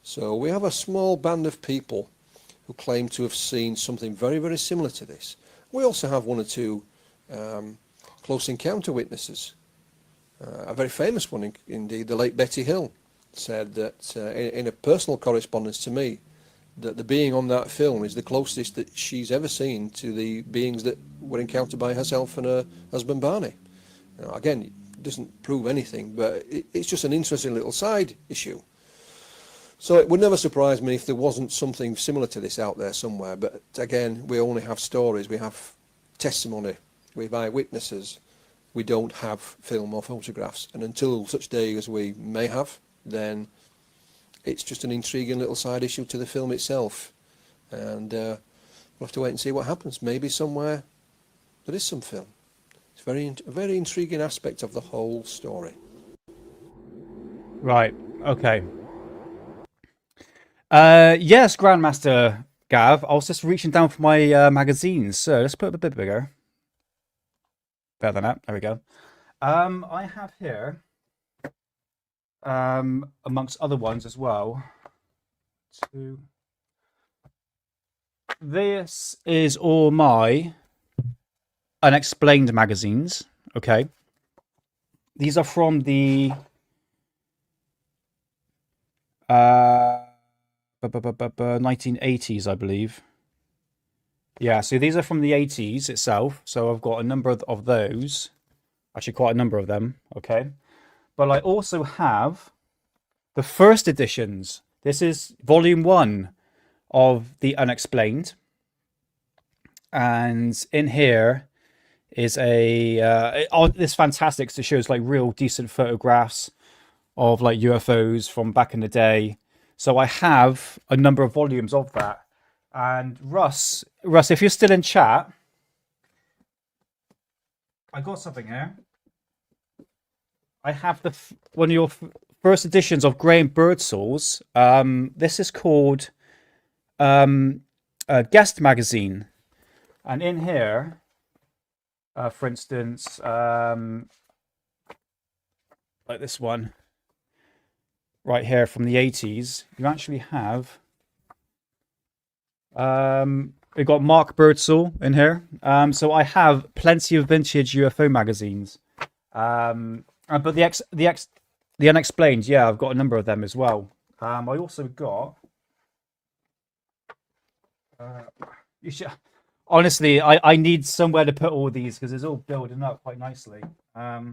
So we have a small band of people who claim to have seen something very, very similar to this. We also have one or two close encounter witnesses. A very famous one, indeed, the late Betty Hill, said that in a personal correspondence to me, that the being on that film is the closest that she's ever seen to the beings that were encountered by herself and her husband Barney. You know, again, it doesn't prove anything, but it's just an interesting little side issue. So it would never surprise me if there wasn't something similar to this out there somewhere. But again, we only have stories, we have testimony, we have eyewitnesses. We don't have film or photographs. And until such day as we may have, then it's just an intriguing little side issue to the film itself. And we'll have to wait and see what happens. Maybe somewhere there is some film. It's a very intriguing aspect of the whole story. Right, okay. Yes, Grandmaster Gav, I was just reaching down for my magazines. So let's put it a bit bigger. Better than that. There we go. I have here, amongst other ones as well, this is all my unexplained magazines. Okay. These are from the 1980s, I believe. Yeah, so these are from the 80s itself. So I've got a number of those. Actually, quite a number of them. Okay. But I also have the first editions. This is volume 1 of the Unexplained. And in here is this fantastic. So it shows like real decent photographs of like UFOs from back in the day. So I have a number of volumes of that. And Russ, if you're still in chat, I got something here. I have one of your first editions of Graham Birdsall's. This is called Guest Magazine, and in here, for instance, like this one right here from the 80s, you actually have. We got Mark Birdsall in here. So I have plenty of vintage UFO magazines. But the Unexplained, yeah, I've got a number of them as well. I also got. Honestly, I need somewhere to put all these because it's all building up quite nicely. Let's have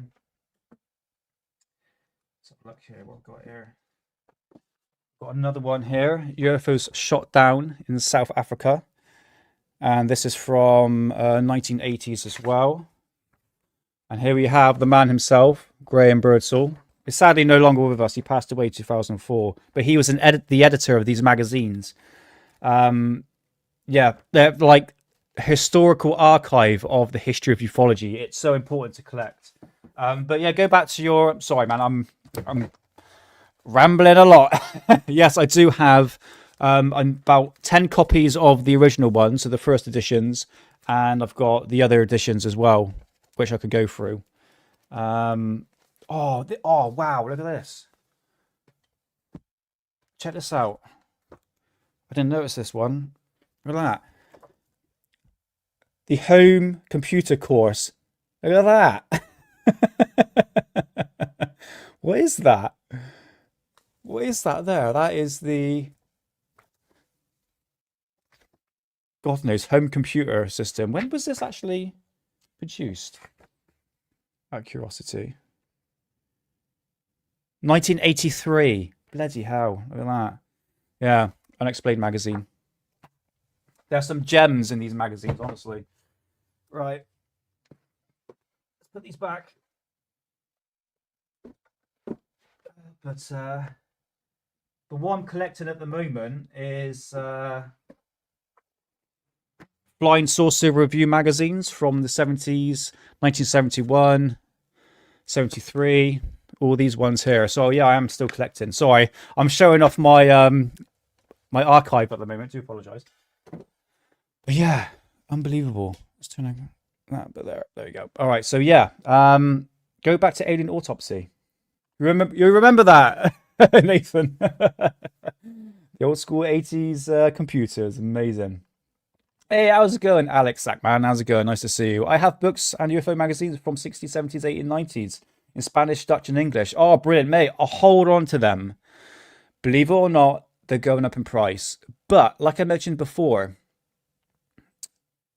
a look here. What I've got here. Got another one here. UFOs shot down in South Africa. And this is from 1980s as well. And here we have the man himself, Graham Birdsall. He's sadly no longer with us. He passed away in 2004. But he was the editor of these magazines. Yeah, they're like historical archive of the history of ufology. It's so important to collect. But yeah, go back to your... Sorry, man, I'm rambling a lot. Yes, I do have about 10 copies of the original one, so the first editions, and I've got the other editions as well, which I could go through. Oh, wow, look at this. Check this out. I didn't notice this one. Look at that. The home computer course. Look at that. What is that? What is that there? That is the... God knows, home computer system. When was this actually produced? Out of curiosity. 1983. Bloody hell. Look at that. Yeah, Unexplained magazine. There's some gems in these magazines, honestly. Right. Let's put these back. But the one I'm collecting at the moment is Blind Saucer Review magazines from the 70s, 1971, 73, all these ones here. So yeah, I am still collecting. Sorry, I'm showing off my my archive at the moment. I do apologise. But yeah, unbelievable. Let's turn over that bit there. There we go. All right, so yeah, go back to Alien Autopsy. You remember that, Nathan? The old school 80s computers, amazing. Hey, how's it going, Alex Sackman? How's it going? Nice to see you. I have books and UFO magazines from 60s, 70s, 80s, 90s in Spanish, Dutch, and English. Oh, brilliant, mate. I'll hold on to them. Believe it or not, they're going up in price. But like I mentioned before,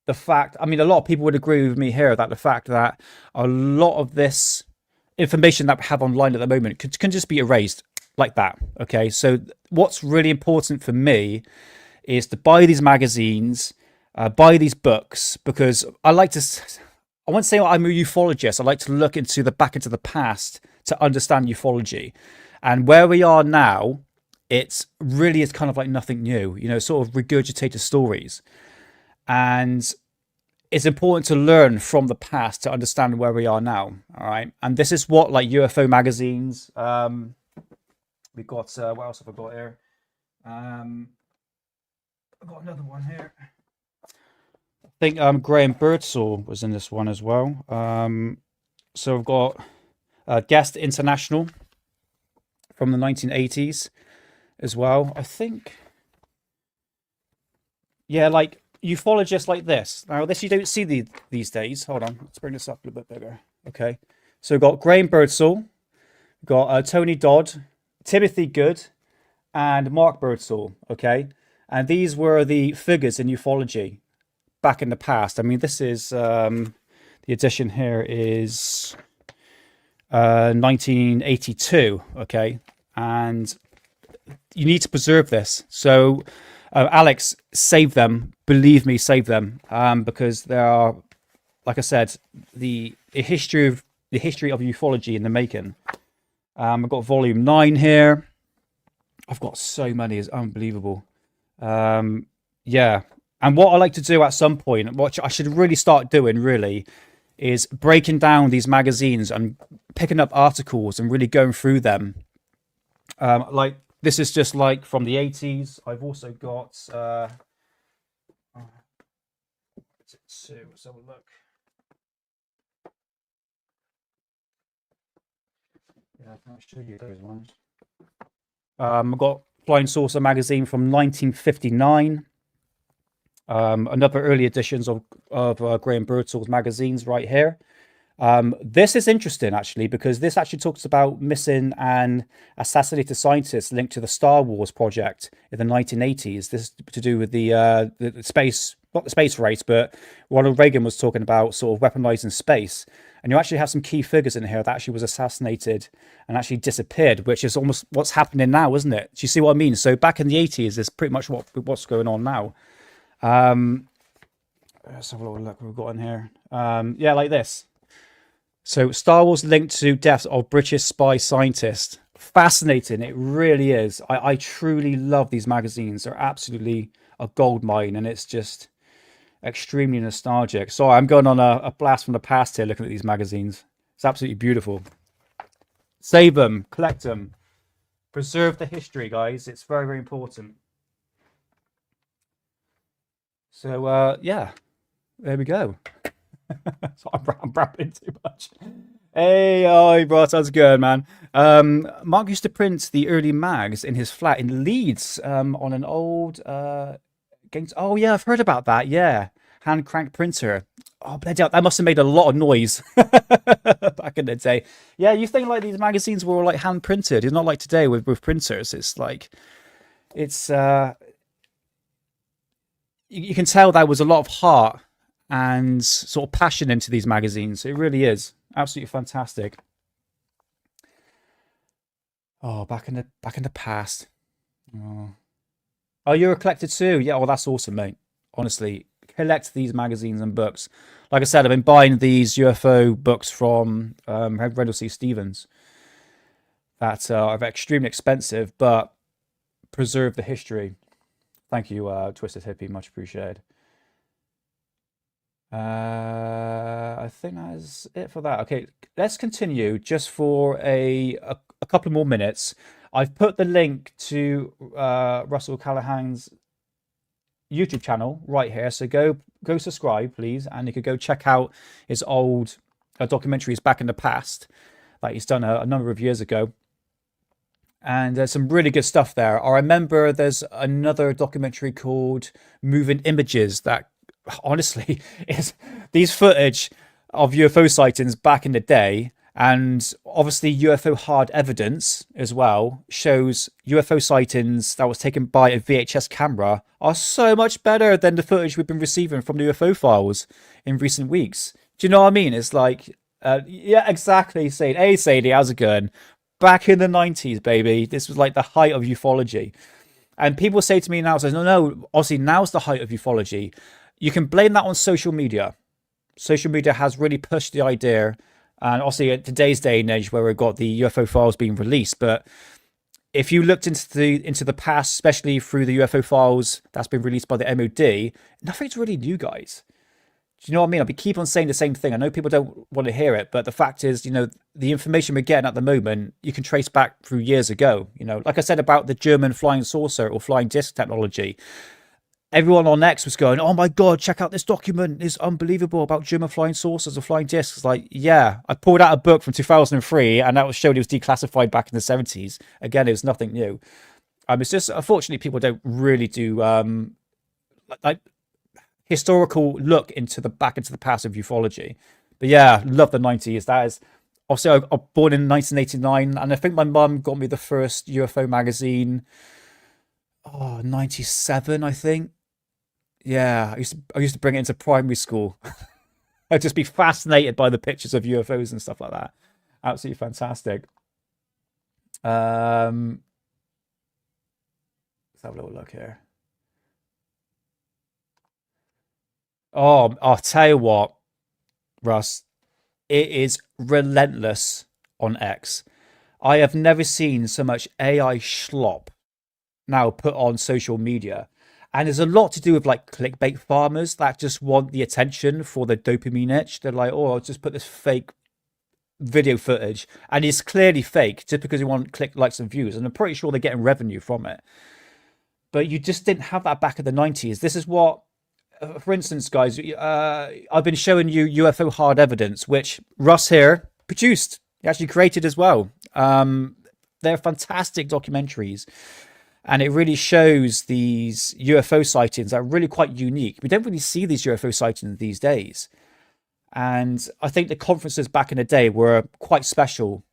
the fact, I mean, a lot of people would agree with me here that the fact that a lot of this information that we have online at the moment can just be erased like that. Okay, so what's really important for me is to buy these magazines, buy these books, because I won't say I'm a ufologist. I like to look back into the past to understand ufology, and where we are now, it's really is kind of like nothing new, you know, sort of regurgitated stories. And it's important to learn from the past to understand where we are now. All right. And this is what, like, UFO magazines. We've got, what else have I got here? I've got another one here. I think Graham Birdsall was in this one as well. So we've got Guest International from the 1980s as well. I think, yeah, like, ufologists like this. Now, this you don't see these days. Hold on, let's bring this up a little bit bigger. Okay, so we've got Graham Birdsall, we've got Tony Dodd, Timothy Good, and Mark Birdsall. Okay, and these were the figures in ufology back in the past. I mean, this is the edition here is 1982. Okay, and you need to preserve this. So Alex, save them. Believe me, save them, because there are, like I said, the history of ufology in the making. I've got volume 9 here. I've got so many, it's unbelievable. Yeah, and what I like to do at some point, what I should really start doing, really, is breaking down these magazines and picking up articles and really going through them. Like, this is just like from the 80s. I've also got let's have a look. Yeah, I can't show you those ones. I've got Flying Saucer magazine from 1959. Another early editions of Graham Birdsall's magazines right here. This is interesting, actually, because this actually talks about missing and assassinated scientists linked to the Star Wars project in the 1980s. This is to do with the space, not the space race, but Ronald Reagan was talking about sort of weaponizing space. And you actually have some key figures in here that actually was assassinated and actually disappeared, which is almost what's happening now, isn't it? Do you see what I mean? So back in the 80s is pretty much what's going on now. Let's have a little look what we've got in here. Yeah, like this. So Star Wars linked to deaths of British spy scientists. Fascinating. It really is. I truly love these magazines. They're absolutely a gold mine, and it's just extremely nostalgic. Sorry, I'm going on a blast from the past here looking at these magazines. It's absolutely beautiful. Save them, collect them, preserve the history, guys. It's very, very important. So, yeah, there we go. So I'm rapping too much. Hey, oh, bro, sounds good, man. Mark used to print the early mags in his flat in Leeds on an old games. Oh, yeah, I've heard about that. Yeah, hand crank printer. Oh, bloody hell, that must have made a lot of noise back in the day. Yeah, you think like these magazines were all like hand printed. It's not like today with printers. It's like, it's, you can tell there was a lot of heart and sort of passion into these magazines. It really is absolutely fantastic. Oh, back in the past. Oh, you're a collector too. Yeah, well, that's awesome, mate. Honestly, collect these magazines and books. Like I said, I've been buying these UFO books from Reynolds C. Stevens that are extremely expensive, but preserve the history. Thank you, Twisted Hippie. Much appreciated. I think that is it for that. Okay, let's continue just for a couple more minutes. I've put the link to Russell Callahan's YouTube channel right here, so go subscribe, please, and you could go check out his old documentaries back in the past that he's done a number of years ago. And there's some really good stuff there. I remember there's another documentary called Moving Images that honestly is these footage of UFO sightings back in the day, and obviously UFO hard evidence as well shows UFO sightings that was taken by a VHS camera are so much better than the footage we've been receiving from the UFO files in recent weeks. Do you know what I mean? It's like, yeah, exactly, Sadie. Hey, Sadie, how's it going? Back in the 90s, baby. This was like the height of ufology. And people say to me now, says, no, obviously now's the height of ufology. You can blame that on social media. Social media has really pushed the idea. And obviously at today's day and age where we've got the UFO files being released. But if you looked into the past, especially through the UFO files that's been released by the MOD, nothing's really new, guys. Do you know what I mean? I'll keep on saying the same thing. I know people don't want to hear it, but the fact is, you know, the information we're getting at the moment, you can trace back through years ago. You know, like I said about the German flying saucer or flying disc technology, everyone on X was going, oh my God, check out this document. It's unbelievable about German flying saucers or flying discs. It's like, yeah, I pulled out a book from 2003 and that was showed it was declassified back in the 70s. Again, it was nothing new. It's just, unfortunately, people don't really do, like, historical look into the past of ufology. But yeah, love the 90s. That is obviously I was born in 1989, and I think my mum got me the first UFO magazine 97, I think. Yeah, I used to bring it into primary school. I'd just be fascinated by the pictures of UFOs and stuff like that. Absolutely fantastic. Let's have a little look here. Oh, I'll tell you what, Russ, it is relentless on X. I have never seen so much AI schlop now put on social media. And there's a lot to do with like clickbait farmers that just want the attention for the dopamine itch. They're like, oh, I'll just put this fake video footage. And it's clearly fake just because you want click, likes, and views. And I'm pretty sure they're getting revenue from it. But you just didn't have that back in the 90s. This is what... for instance, guys, I've been showing you UFO hard evidence, which Russ here produced. He actually created as well. They're fantastic documentaries. And it really shows these UFO sightings that are really quite unique. We don't really see these UFO sightings these days. And I think the conferences back in the day were quite special.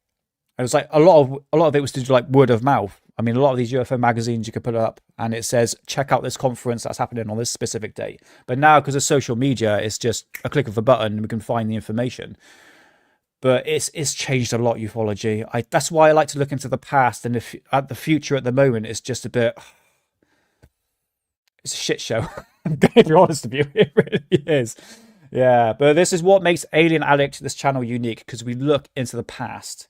It was like a lot of it was to do like word of mouth. I mean, a lot of these UFO magazines you could put up and it says, check out this conference that's happening on this specific date. But now, because of social media, it's just a click of a button and we can find the information. But it's changed a lot, ufology. That's why I like to look into the past, and at the future at the moment is just a bit... It's a shit show. I'm going to be honest with you. It really is. Yeah, but this is what makes Alien Addict, this channel, unique, because we look into the past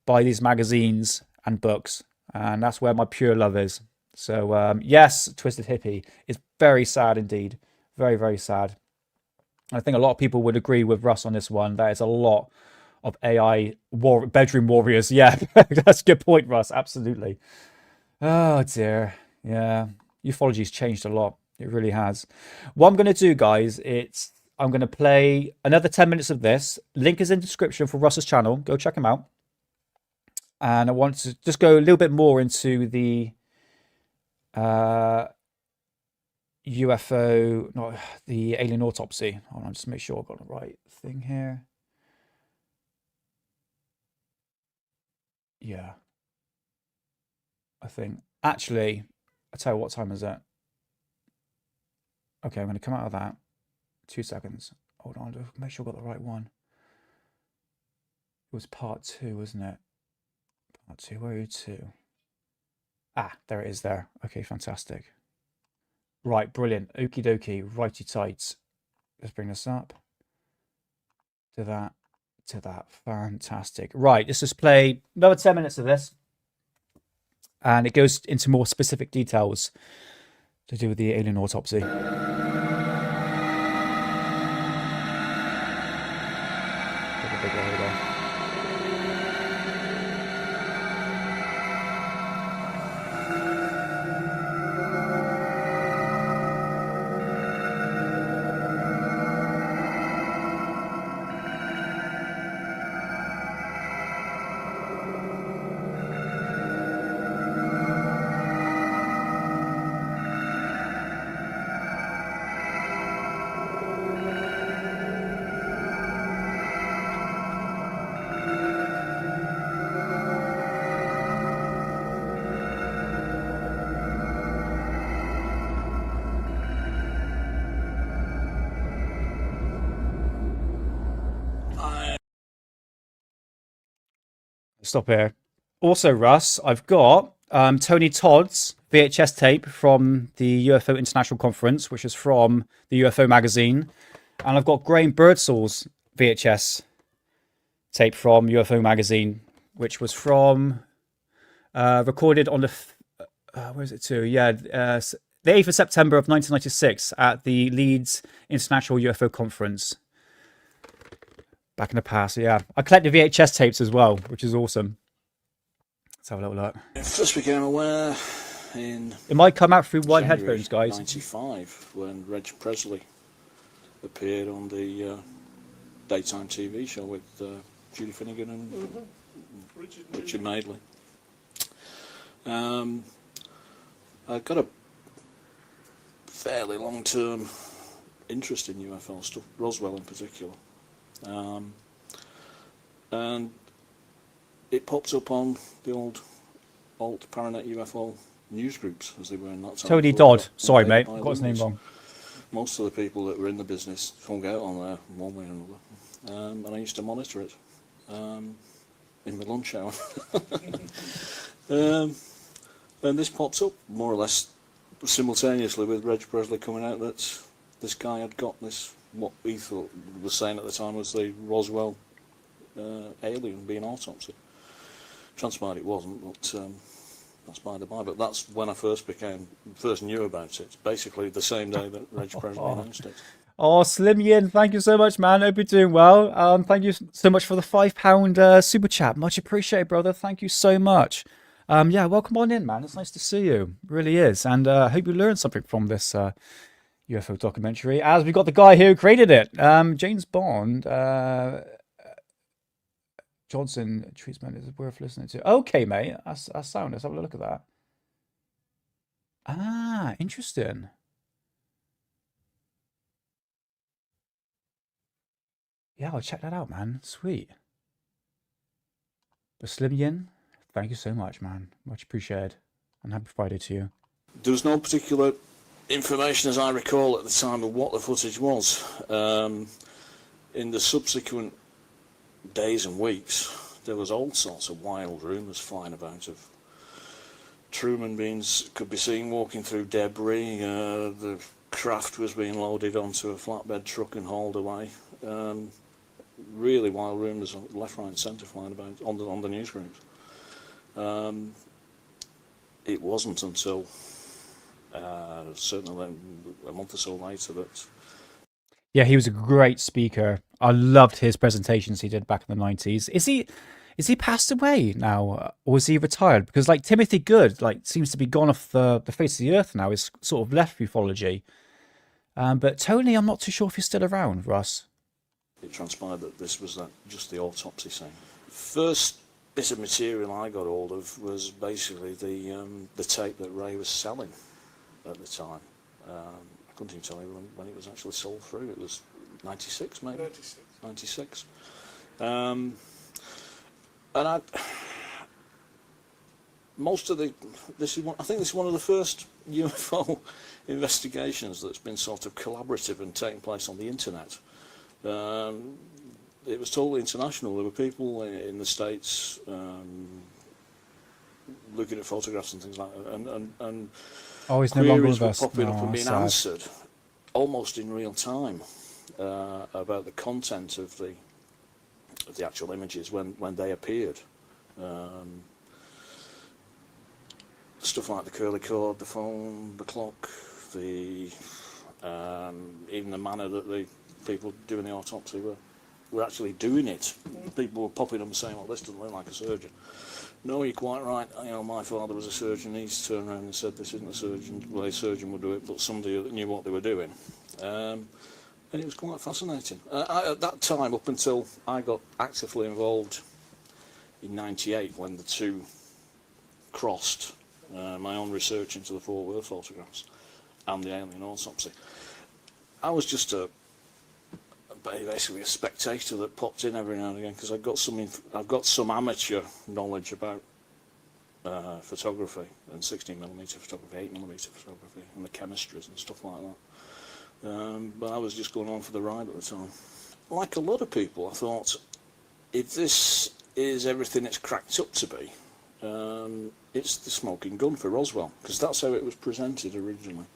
by these magazines and books, and that's where my pure love is. So yes, Twisted Hippie is very sad indeed, very, very sad. I think a lot of people would agree with Russ on this one. That is a lot of AI bedroom warriors. Yeah, that's a good point, Russ. Absolutely. Oh dear. Yeah, ufology's changed a lot. It really has. What I'm going to do, guys, I'm going to play another 10 minutes of this. Link is in the description for Russ's channel. Go check him out. And I want to just go a little bit more into the UFO, not the alien autopsy. Hold on, just make sure I've got the right thing here. Yeah. I think. Actually, I'll tell you what time is it. Okay, I'm going to come out of that. 2 seconds. Hold on, just make sure I got the right one. It was part 2, wasn't it? Part 2, where are you 2? Ah, there it is there. Okay, fantastic. Right, brilliant. Okie dokie, righty tights. Let's bring this up. To that, to that. Fantastic. Right, let's just play another 10 minutes of this. And it goes into more specific details to do with the alien autopsy. Stop here. Also, Russ, I've got Tony Todd's VHS tape from the UFO International Conference, which is from the UFO magazine. And I've got Graham Birdsall's VHS tape from UFO magazine, which was from recorded on the where is it to? Yeah, the 8th of September of 1996 at the Leeds International UFO Conference. Back in the past, yeah. I collected VHS tapes as well, which is awesome. Let's have a little look. First became aware in It might come out through white January headphones, guys. 95 when Reg Presley appeared on the daytime TV show with Judy Finnegan and Richard Madeley. I got a fairly long-term interest in UFO stuff, Roswell in particular. And it pops up on the old alt Paranet UFO news groups as they were in that time. Tony Dodd. Sorry, mate. Got his name wrong. Most of the people that were in the business hung out on there one way or another. And I used to monitor it in my lunch hour. And this pops up more or less simultaneously with Reg Presley coming out that this guy had got this, what he thought was saying at the time was the Roswell alien being autopsy. Transpired it wasn't, but that's by the by. But that's when I first knew about it. Basically the same day that Reg Presley announced it. Oh, Slim Yin, thank you so much, man. Hope you're doing well. Thank you so much for the £5 super chat. Much appreciated, brother. Thank you so much. Yeah, welcome on in, man. It's nice to see you. It really is. And I hope you learned something from this UFO documentary, as we got the guy who created it, James Bond. Johnson treatment is worth listening to. Okay, mate, that's sound. Let's have a look at that. Ah, interesting. Yeah, I'll check that out, man. Sweet. But Slim Yin, thank you so much, man. Much appreciated. And happy Friday to you. There was no particular information, as I recall, at the time of what the footage was. In the subsequent days and weeks, there was all sorts of wild rumours flying about of Truman could be seen walking through debris. The craft was being loaded onto a flatbed truck and hauled away. Really wild rumours left, right and centre flying about on the newsrooms. It wasn't until certainly a month or so later that... Yeah, he was a great speaker. I loved his presentations he did back in the 90s. Is he passed away now, or is he retired? Because like Timothy Good, like seems to be gone off the face of the earth now. He's sort of left ufology. But Tony, I'm not too sure if he's still around, Russ. It transpired that this was just the autopsy scene. First bit of material I got hold of was basically the tape that Ray was selling at the time. I couldn't even tell you when it was actually sold through. It was 96, maybe? 96. And most of I think this is one of the first UFO investigations that's been sort of collaborative and taking place on the internet. It was totally international. There were people in the States looking at photographs and things like that, and He's no longer queries with were us. popping up No, and being sad. answered almost in real time about the content of the actual images when they appeared. Stuff like the curly cord, the phone, the clock, even the manner that the people doing the autopsy were actually doing it. People were popping up and saying, well, this doesn't look like a surgeon. No, you're quite right. You know, my father was a surgeon. He's turned around and said, this isn't a surgeon. Well, a surgeon would do it, but somebody that knew what they were doing. And it was quite fascinating. At that time, up until I got actively involved in '98, when the two crossed, my own research into the Fort Worth photographs and the alien autopsy, I was just basically a spectator that popped in every now and again, because I've got some amateur knowledge about photography and 16mm photography, 8mm photography, and the chemistries and stuff like that. But I was just going on for the ride at the time. Like a lot of people, I thought, if this is everything it's cracked up to be, it's the smoking gun for Roswell, because that's how it was presented originally.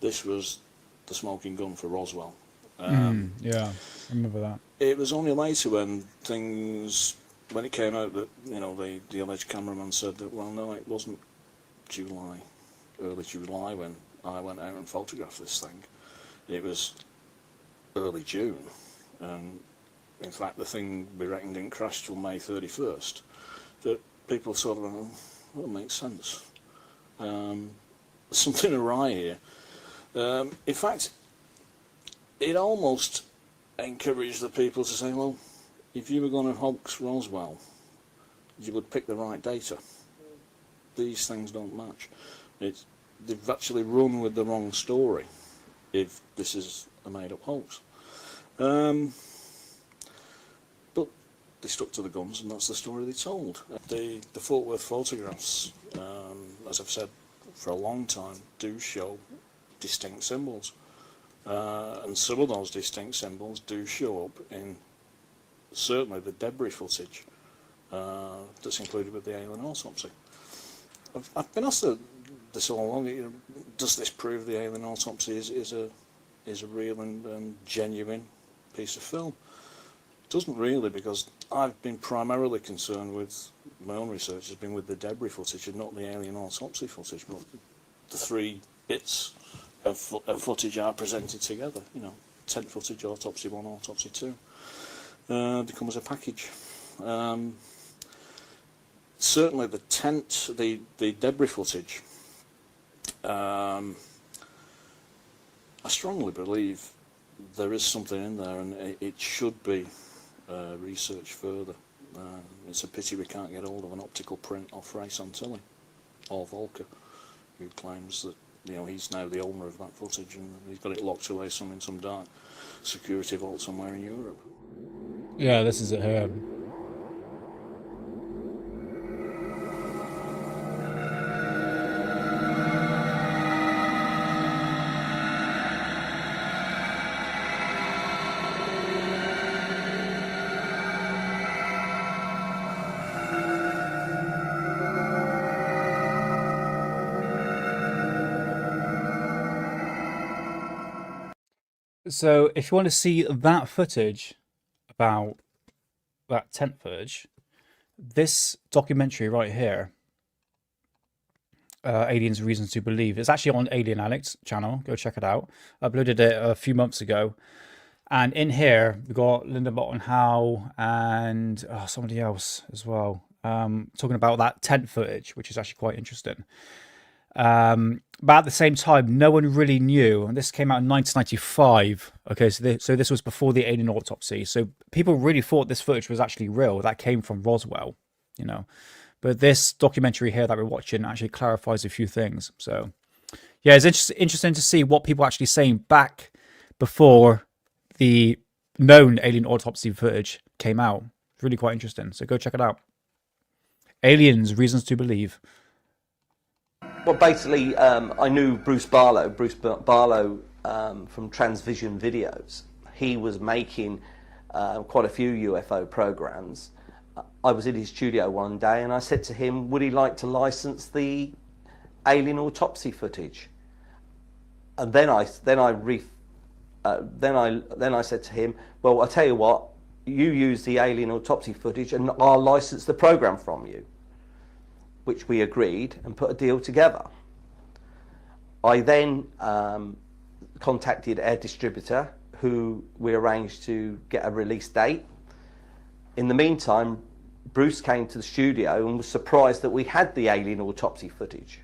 This was the smoking gun for Roswell. Yeah, I remember that. It was only later when it came out that, you know, the alleged cameraman said that, well, no, it wasn't early July when I went out and photographed this thing. It was early June, and in fact the thing we reckon didn't crash till May 31st. That people sort of went, well, it makes sense. There's something awry here. In fact, it almost encouraged the people to say, well, if you were going to hoax Roswell, you would pick the right data. These things don't match. They've actually run with the wrong story if this is a made-up hoax. But they stuck to the guns, and that's the story they told. The Fort Worth photographs, as I've said for a long time, do show distinct symbols. And some of those distinct symbols do show up in certainly the debris footage that's included with the alien autopsy. I've been asked this all along, you know, does this prove the alien autopsy is a real and genuine piece of film? It doesn't really, because I've been primarily concerned with, my own research has been with the debris footage and not the alien autopsy footage, but the three bits of footage are presented together, you know, tent footage, autopsy 1, autopsy 2, they come as a package. Certainly the tent, the debris footage, I strongly believe there is something in there, and it should be researched further. It's a pity we can't get hold of an optical print of Ray Santilli, or Volker, who claims that, you know, he's now the owner of that footage, and he's got it locked away in some dark security vault somewhere in Europe. Yeah, this is it here. So if you want to see that footage about that tent footage, this documentary right here, Aliens Reasons to Believe, it's actually on Alien Addict's channel. Go check it out. I uploaded it a few months ago. And in here, we've got Linda Moulton Howe and somebody else as well, talking about that tent footage, which is actually quite interesting. But at the same time, no one really knew. And this came out in 1995. Okay, so this was before the alien autopsy. So people really thought this footage was actually real. That came from Roswell, you know. But this documentary here that we're watching actually clarifies a few things. So, yeah, it's interesting to see what people are actually saying back before the known alien autopsy footage came out. It's really quite interesting. So go check it out. Aliens, Reasons to Believe. Well, basically, I knew Bruce Barlow from Transvision Videos. He was making quite a few UFO programs. I was in his studio one day and I said to him, would he like to license the alien autopsy footage? And then I said to him, well, I'll tell you what, you use the alien autopsy footage and I'll license the program from you, which we agreed and put a deal together. I then contacted our distributor, who we arranged to get a release date. In the meantime, Bruce came to the studio and was surprised that we had the alien autopsy footage.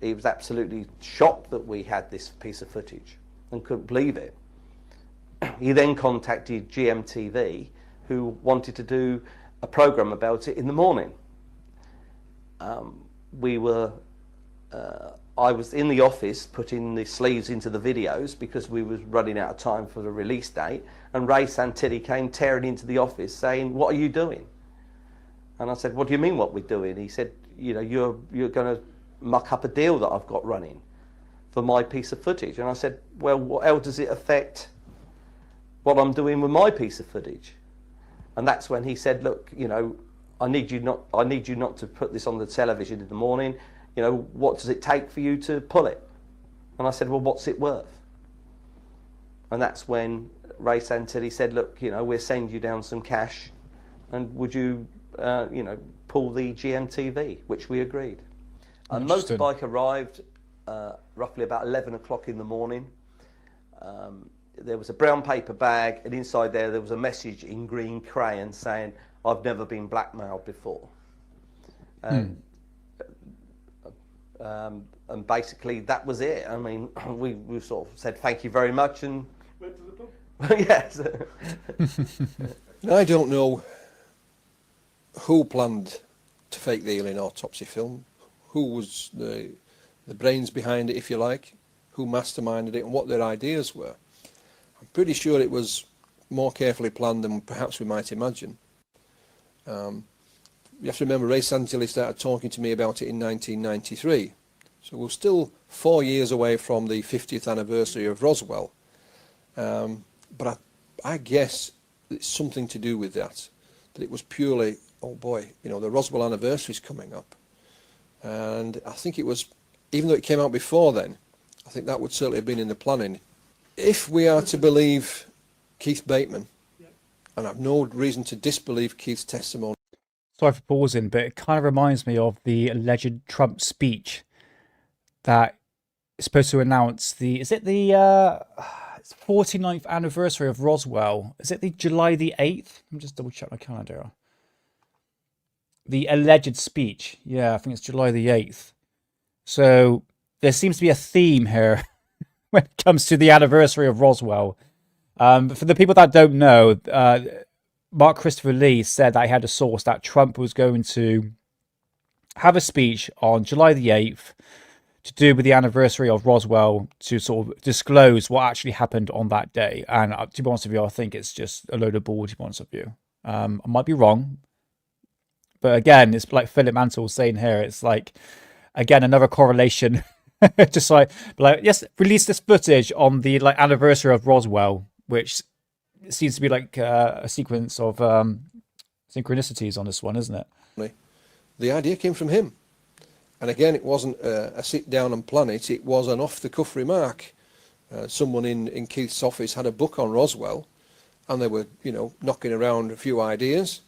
He was absolutely shocked that we had this piece of footage and couldn't believe it. He then contacted GMTV, who wanted to do a program about it in the morning. I was in the office putting the sleeves into the videos because we was running out of time for the release date, and Ray Santilli came tearing into the office saying, what are you doing? And I said, what do you mean what we're doing? He said, you know, you're going to muck up a deal that I've got running for my piece of footage. And I said, well, what else does it affect what I'm doing with my piece of footage? And that's when he said, look, you know, I need you not to put this on the television in the morning. You know, what does it take for you to pull it? And I said, well, what's it worth? And that's when Ray Santilli said, look, you know, we'll send you down some cash, and would you, you know, pull the GMTV, which we agreed. A motorbike arrived roughly about 11 o'clock in the morning. There was a brown paper bag, and inside there was a message in green crayon saying, I've never been blackmailed before. And basically that was it. I mean, we sort of said thank you very much and went to the pub. Yes. I don't know who planned to fake the alien autopsy film, who was the brains behind it, if you like, who masterminded it and what their ideas were. I'm pretty sure it was more carefully planned than perhaps we might imagine. You have to remember, Ray Santilli started talking to me about it in 1993. So we're still 4 years away from the 50th anniversary of Roswell. But I guess it's something to do with that it was purely, oh boy, you know, the Roswell anniversary is coming up. And I think it was, even though it came out before then, I think that would certainly have been in the planning. If we are to believe Keith Bateman, and I've no reason to disbelieve Keith's testimony. Sorry for pausing, but it kind of reminds me of the alleged Trump speech that is supposed to announce is it the 49th anniversary of Roswell? Is it the July the 8th? Let me just double check my calendar. The alleged speech. Yeah, I think it's July the 8th. So there seems to be a theme here when it comes to the anniversary of Roswell. For the people that don't know, Mark Christopher Lee said that he had a source that Trump was going to have a speech on July the 8th to do with the anniversary of Roswell, to sort of disclose what actually happened on that day. And to be honest with you, I think it's just a load of bull, to be honest with you. I might be wrong. But again, it's like Philip Mantle was saying here. It's like, again, another correlation. Just like, yes, release this footage on the anniversary of Roswell, which seems to be like a sequence of synchronicities on this one, isn't it? The idea came from him. And again, it wasn't a sit down and plan it. It was an off-the-cuff remark. Someone in Keith's office had a book on Roswell, and they were, knocking around a few ideas,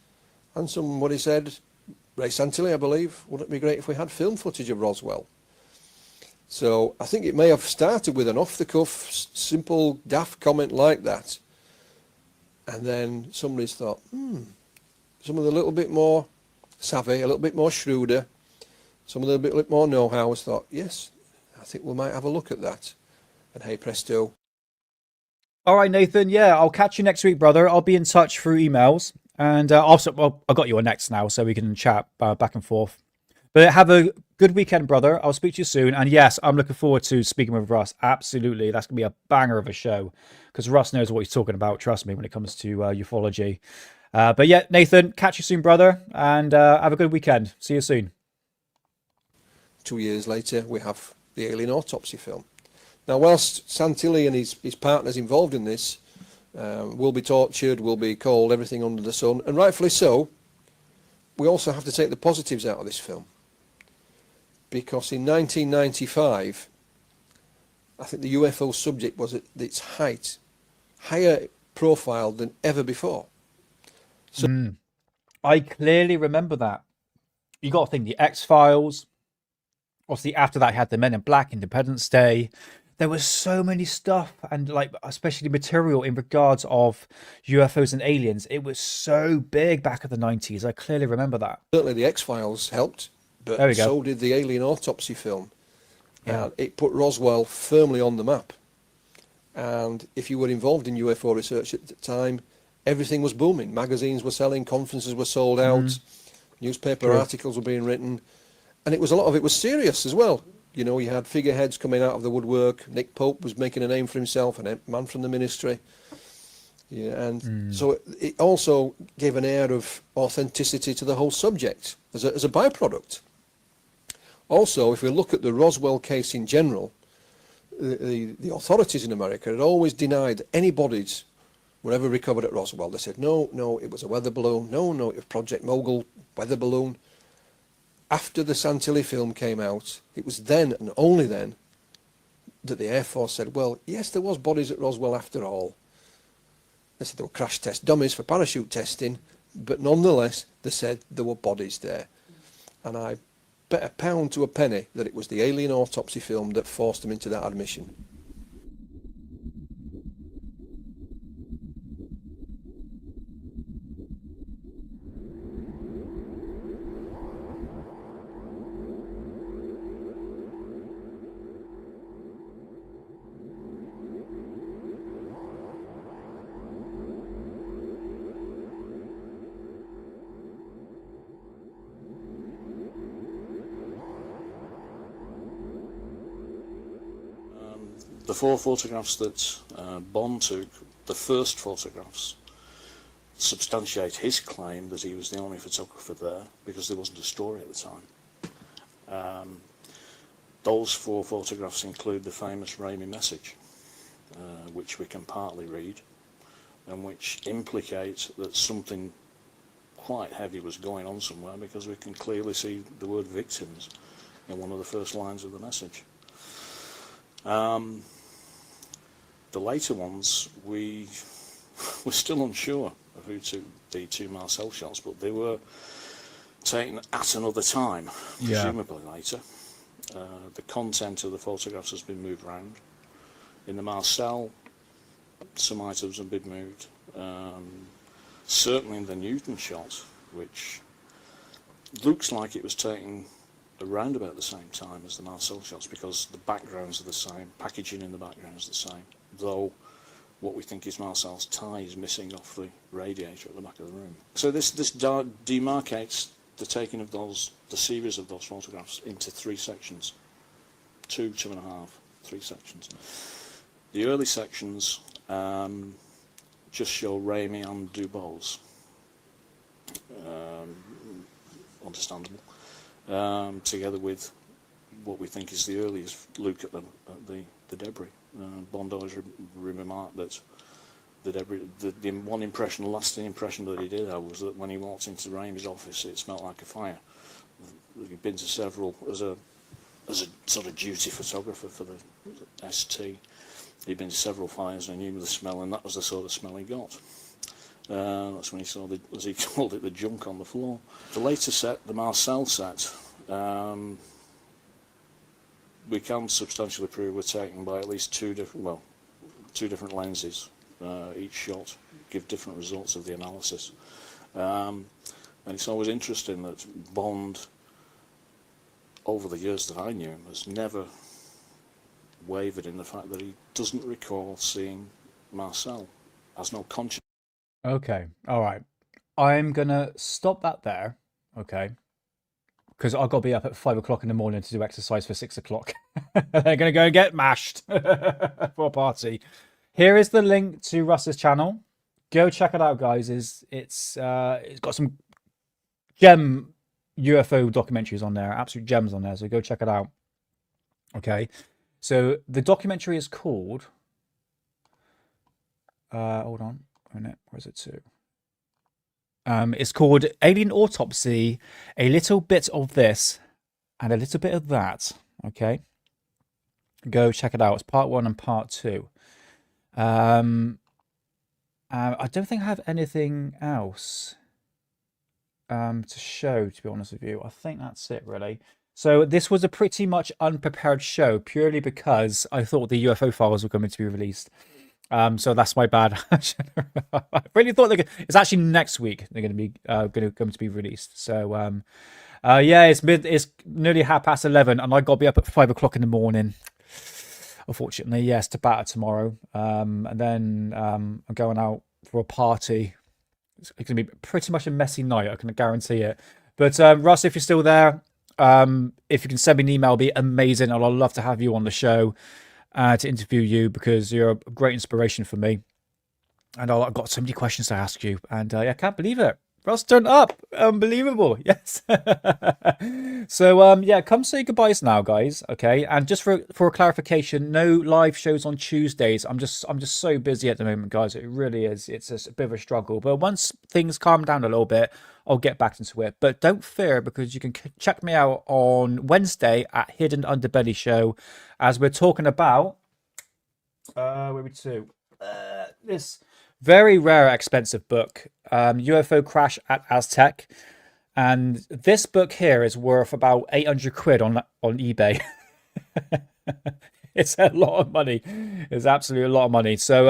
and somebody said, Ray Santilli, I believe, wouldn't it be great if we had film footage of Roswell? So I think it may have started with an off-the-cuff, simple, daft comment like that, and then somebody's thought, someone a little bit more savvy, a little bit more shrewder, someone a little bit more know-how has thought, yes, I think we might have a look at that. And hey presto. All right, Nathan. Yeah, I'll catch you next week, brother. I'll be in touch through emails. And also, well, I got you on next now, so we can chat back and forth. But have a good weekend, brother. I'll speak to you soon. And yes, I'm looking forward to speaking with Russ. Absolutely. That's going to be a banger of a show because Russ knows what he's talking about. Trust me, when it comes to ufology. But yeah, Nathan, catch you soon, brother. And have a good weekend. See you soon. 2 years later, we have the Alien Autopsy film. Now, whilst Santilli and his partners involved in this will be tortured, will be called everything under the sun, and rightfully so, we also have to take the positives out of this film. Because in 1995, I think the UFO subject was at its height, higher profile than ever before. So I clearly remember that. You got to think the X-Files. Obviously, after that, you had the Men in Black, Independence Day. There was so many stuff, and like especially material in regards of UFOs and aliens. It was so big back in the 90s. I clearly remember that. certainly the X-Files helped, but There we go. so did the Alien Autopsy film. Yeah. And it put Roswell firmly on the map. And if you were involved in UFO research at the time, everything was booming. Magazines were selling, conferences were sold out, newspaper True. articles were being written, and a lot of it was serious as well. You know, you had figureheads coming out of the woodwork. Nick Pope was making a name for himself, a man from the ministry. Yeah, and so it also gave an air of authenticity to the whole subject as a byproduct. Also, if we look at the Roswell case in general, the authorities in America had always denied that any bodies were ever recovered at Roswell. They said, no, it was a weather balloon. No, it was Project Mogul weather balloon. After the Santilli film came out, it was then and only then that the Air Force said, well, yes, there was bodies at Roswell after all. They said there were crash test dummies for parachute testing, but nonetheless, they said there were bodies there. And I bet a pound to a penny that it was the Alien Autopsy film that forced them into that admission. The 4 photographs that Bond took, the first photographs, substantiate his claim that he was the only photographer there because there wasn't a story at the time. Those 4 photographs include the famous Ramey message, which we can partly read, and which implicates that something quite heavy was going on somewhere because we can clearly see the word victims in one of the first lines of the message. The later ones, we're still unsure of who took the 2 Marcel shots, but they were taken at another time, presumably later. The content of the photographs has been moved around. In the Marcel, some items have been moved. Certainly in the Newton shot, which looks like it was taken around about the same time as the Marcel shots because the backgrounds are the same, packaging in the background is the same, though what we think is Marcel's tie is missing off the radiator at the back of the room. So this demarcates the taking of the series of those photographs into 3 sections, 2, 2.5, 3 sections. The early sections just show Ramey and Dubose, understandable. Together with what we think is the earliest look at the debris. Bond always remarked that the debris, the one impression, the lasting impression that he did have was that when he walked into Ramey's office, it smelled like a fire. He'd been to several as a sort of duty photographer for the ST. He'd been to several fires and he knew the smell, and that was the sort of smell he got. That's when he saw, as he called it, the junk on the floor. The later set, the Marcel set, we can substantially prove were taken by at least two different lenses. Each shot give different results of the analysis. And it's always interesting that Bond, over the years that I knew him, has never wavered in the fact that he doesn't recall seeing Marcel, has no conscience. Okay, all right. I'm gonna stop that there, okay? Because I've got to be up at 5 o'clock in the morning to do exercise for 6 o'clock. They're gonna go and get mashed for a party. Here is the link to Russ's channel. Go check it out, guys. It's got some gem UFO documentaries on there, absolute gems on there. So go check it out. Okay, so the documentary is called. Hold on a minute. Where is it to? It's called Alien Autopsy. A little bit of this and a little bit of that. Okay, go check it out. It's part 1 and part 2. I don't think I have anything else to show, to be honest with you. I think that's it, really. So this was a pretty much unprepared show, purely because I thought the UFO files were going to be released. So that's my bad. I really thought it's actually next week they're going to be going to be released. So yeah, it's nearly 11:30, and I got to be up at 5 o'clock in the morning. Unfortunately, yes, to batter tomorrow. And then I'm going out for a party. It's going to be pretty much a messy night, I can guarantee it. But Russ, if you're still there, if you can send me an email, it'll be amazing. I'd love to have you on the show to interview you, because you're a great inspiration for me. And I've got so many questions to ask you. And I can't believe it. Russ turned up. Unbelievable. Yes. So yeah, come say goodbyes now, guys. Okay. And just for a clarification, no live shows on Tuesdays. I'm just so busy at the moment, guys. It really is. It's a bit of a struggle. But once things calm down a little bit, I'll get back into it. But don't fear, because you can check me out on Wednesday at Hidden Underbelly Show, as we're talking about where are we to? This very rare, expensive book, UFO Crash at Aztec. And this book here is worth about 800 quid on eBay. It's a lot of money. It's absolutely a lot of money. So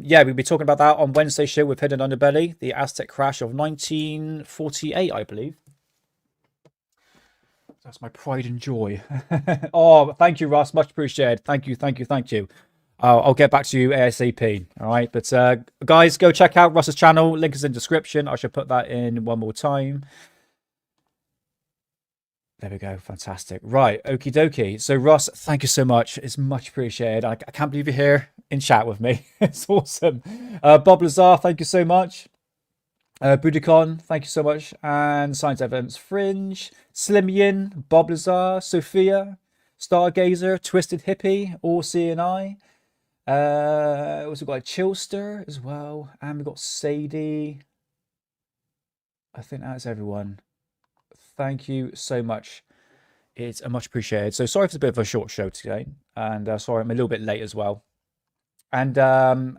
yeah, we'll be talking about that on Wednesday show with Hidden Underbelly, the Aztec crash of 1948, I believe. That's my pride and joy. Oh, thank you, Russ. Much appreciated. Thank you, thank you, thank you. I'll get back to you ASAP. All right. But guys, go check out Russ's channel. Link is in the description. I should put that in one more time. There we go. Fantastic. Right. Okie dokie. So, Russ, thank you so much. It's much appreciated. I can't believe you're here in chat with me. It's awesome. Bob Lazar, thank you so much. Budicon, thank you so much. And Science Evidence Fringe, Slim Yin, Bob Lazar, Sophia, Stargazer, Twisted Hippie, All Seeing Eye. Also got a Chillster as well. And we've got Sadie. I think that's everyone. Thank you so much. It's much appreciated. So sorry for a bit of a short show today. And sorry, I'm a little bit late as well. And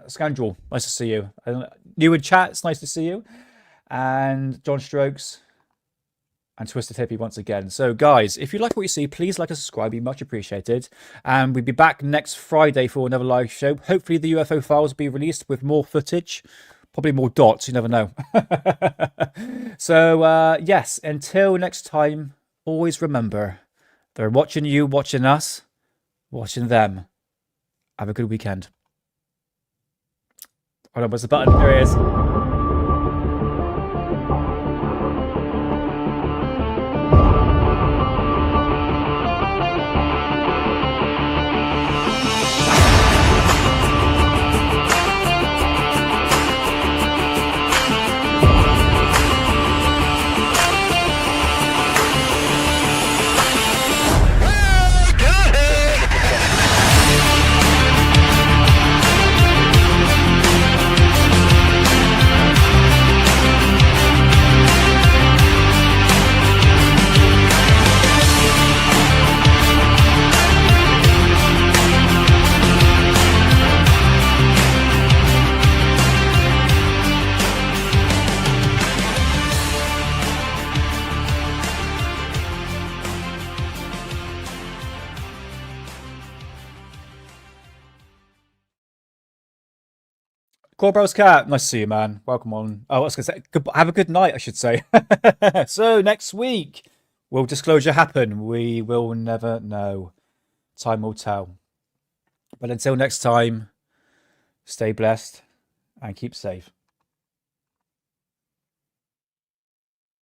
Scoundrel, nice to see you. New in chat, it's nice to see you. And John Strokes and Twisted Hippie once again. So guys, if you like what you see, please like and subscribe. Be much appreciated. And we'll be back next Friday for another live show. Hopefully the UFO files will be released with more footage. Probably more dots, you never know. So, yes, until next time, always remember, they're watching you, watching us, watching them. Have a good weekend. Hold on, where's the button? There it is. Corbell's Cat, nice to see you, man. Welcome on. Oh, I was going to say, have a good night, I should say. So, next week, will disclosure happen? We will never know. Time will tell. But until next time, stay blessed and keep safe.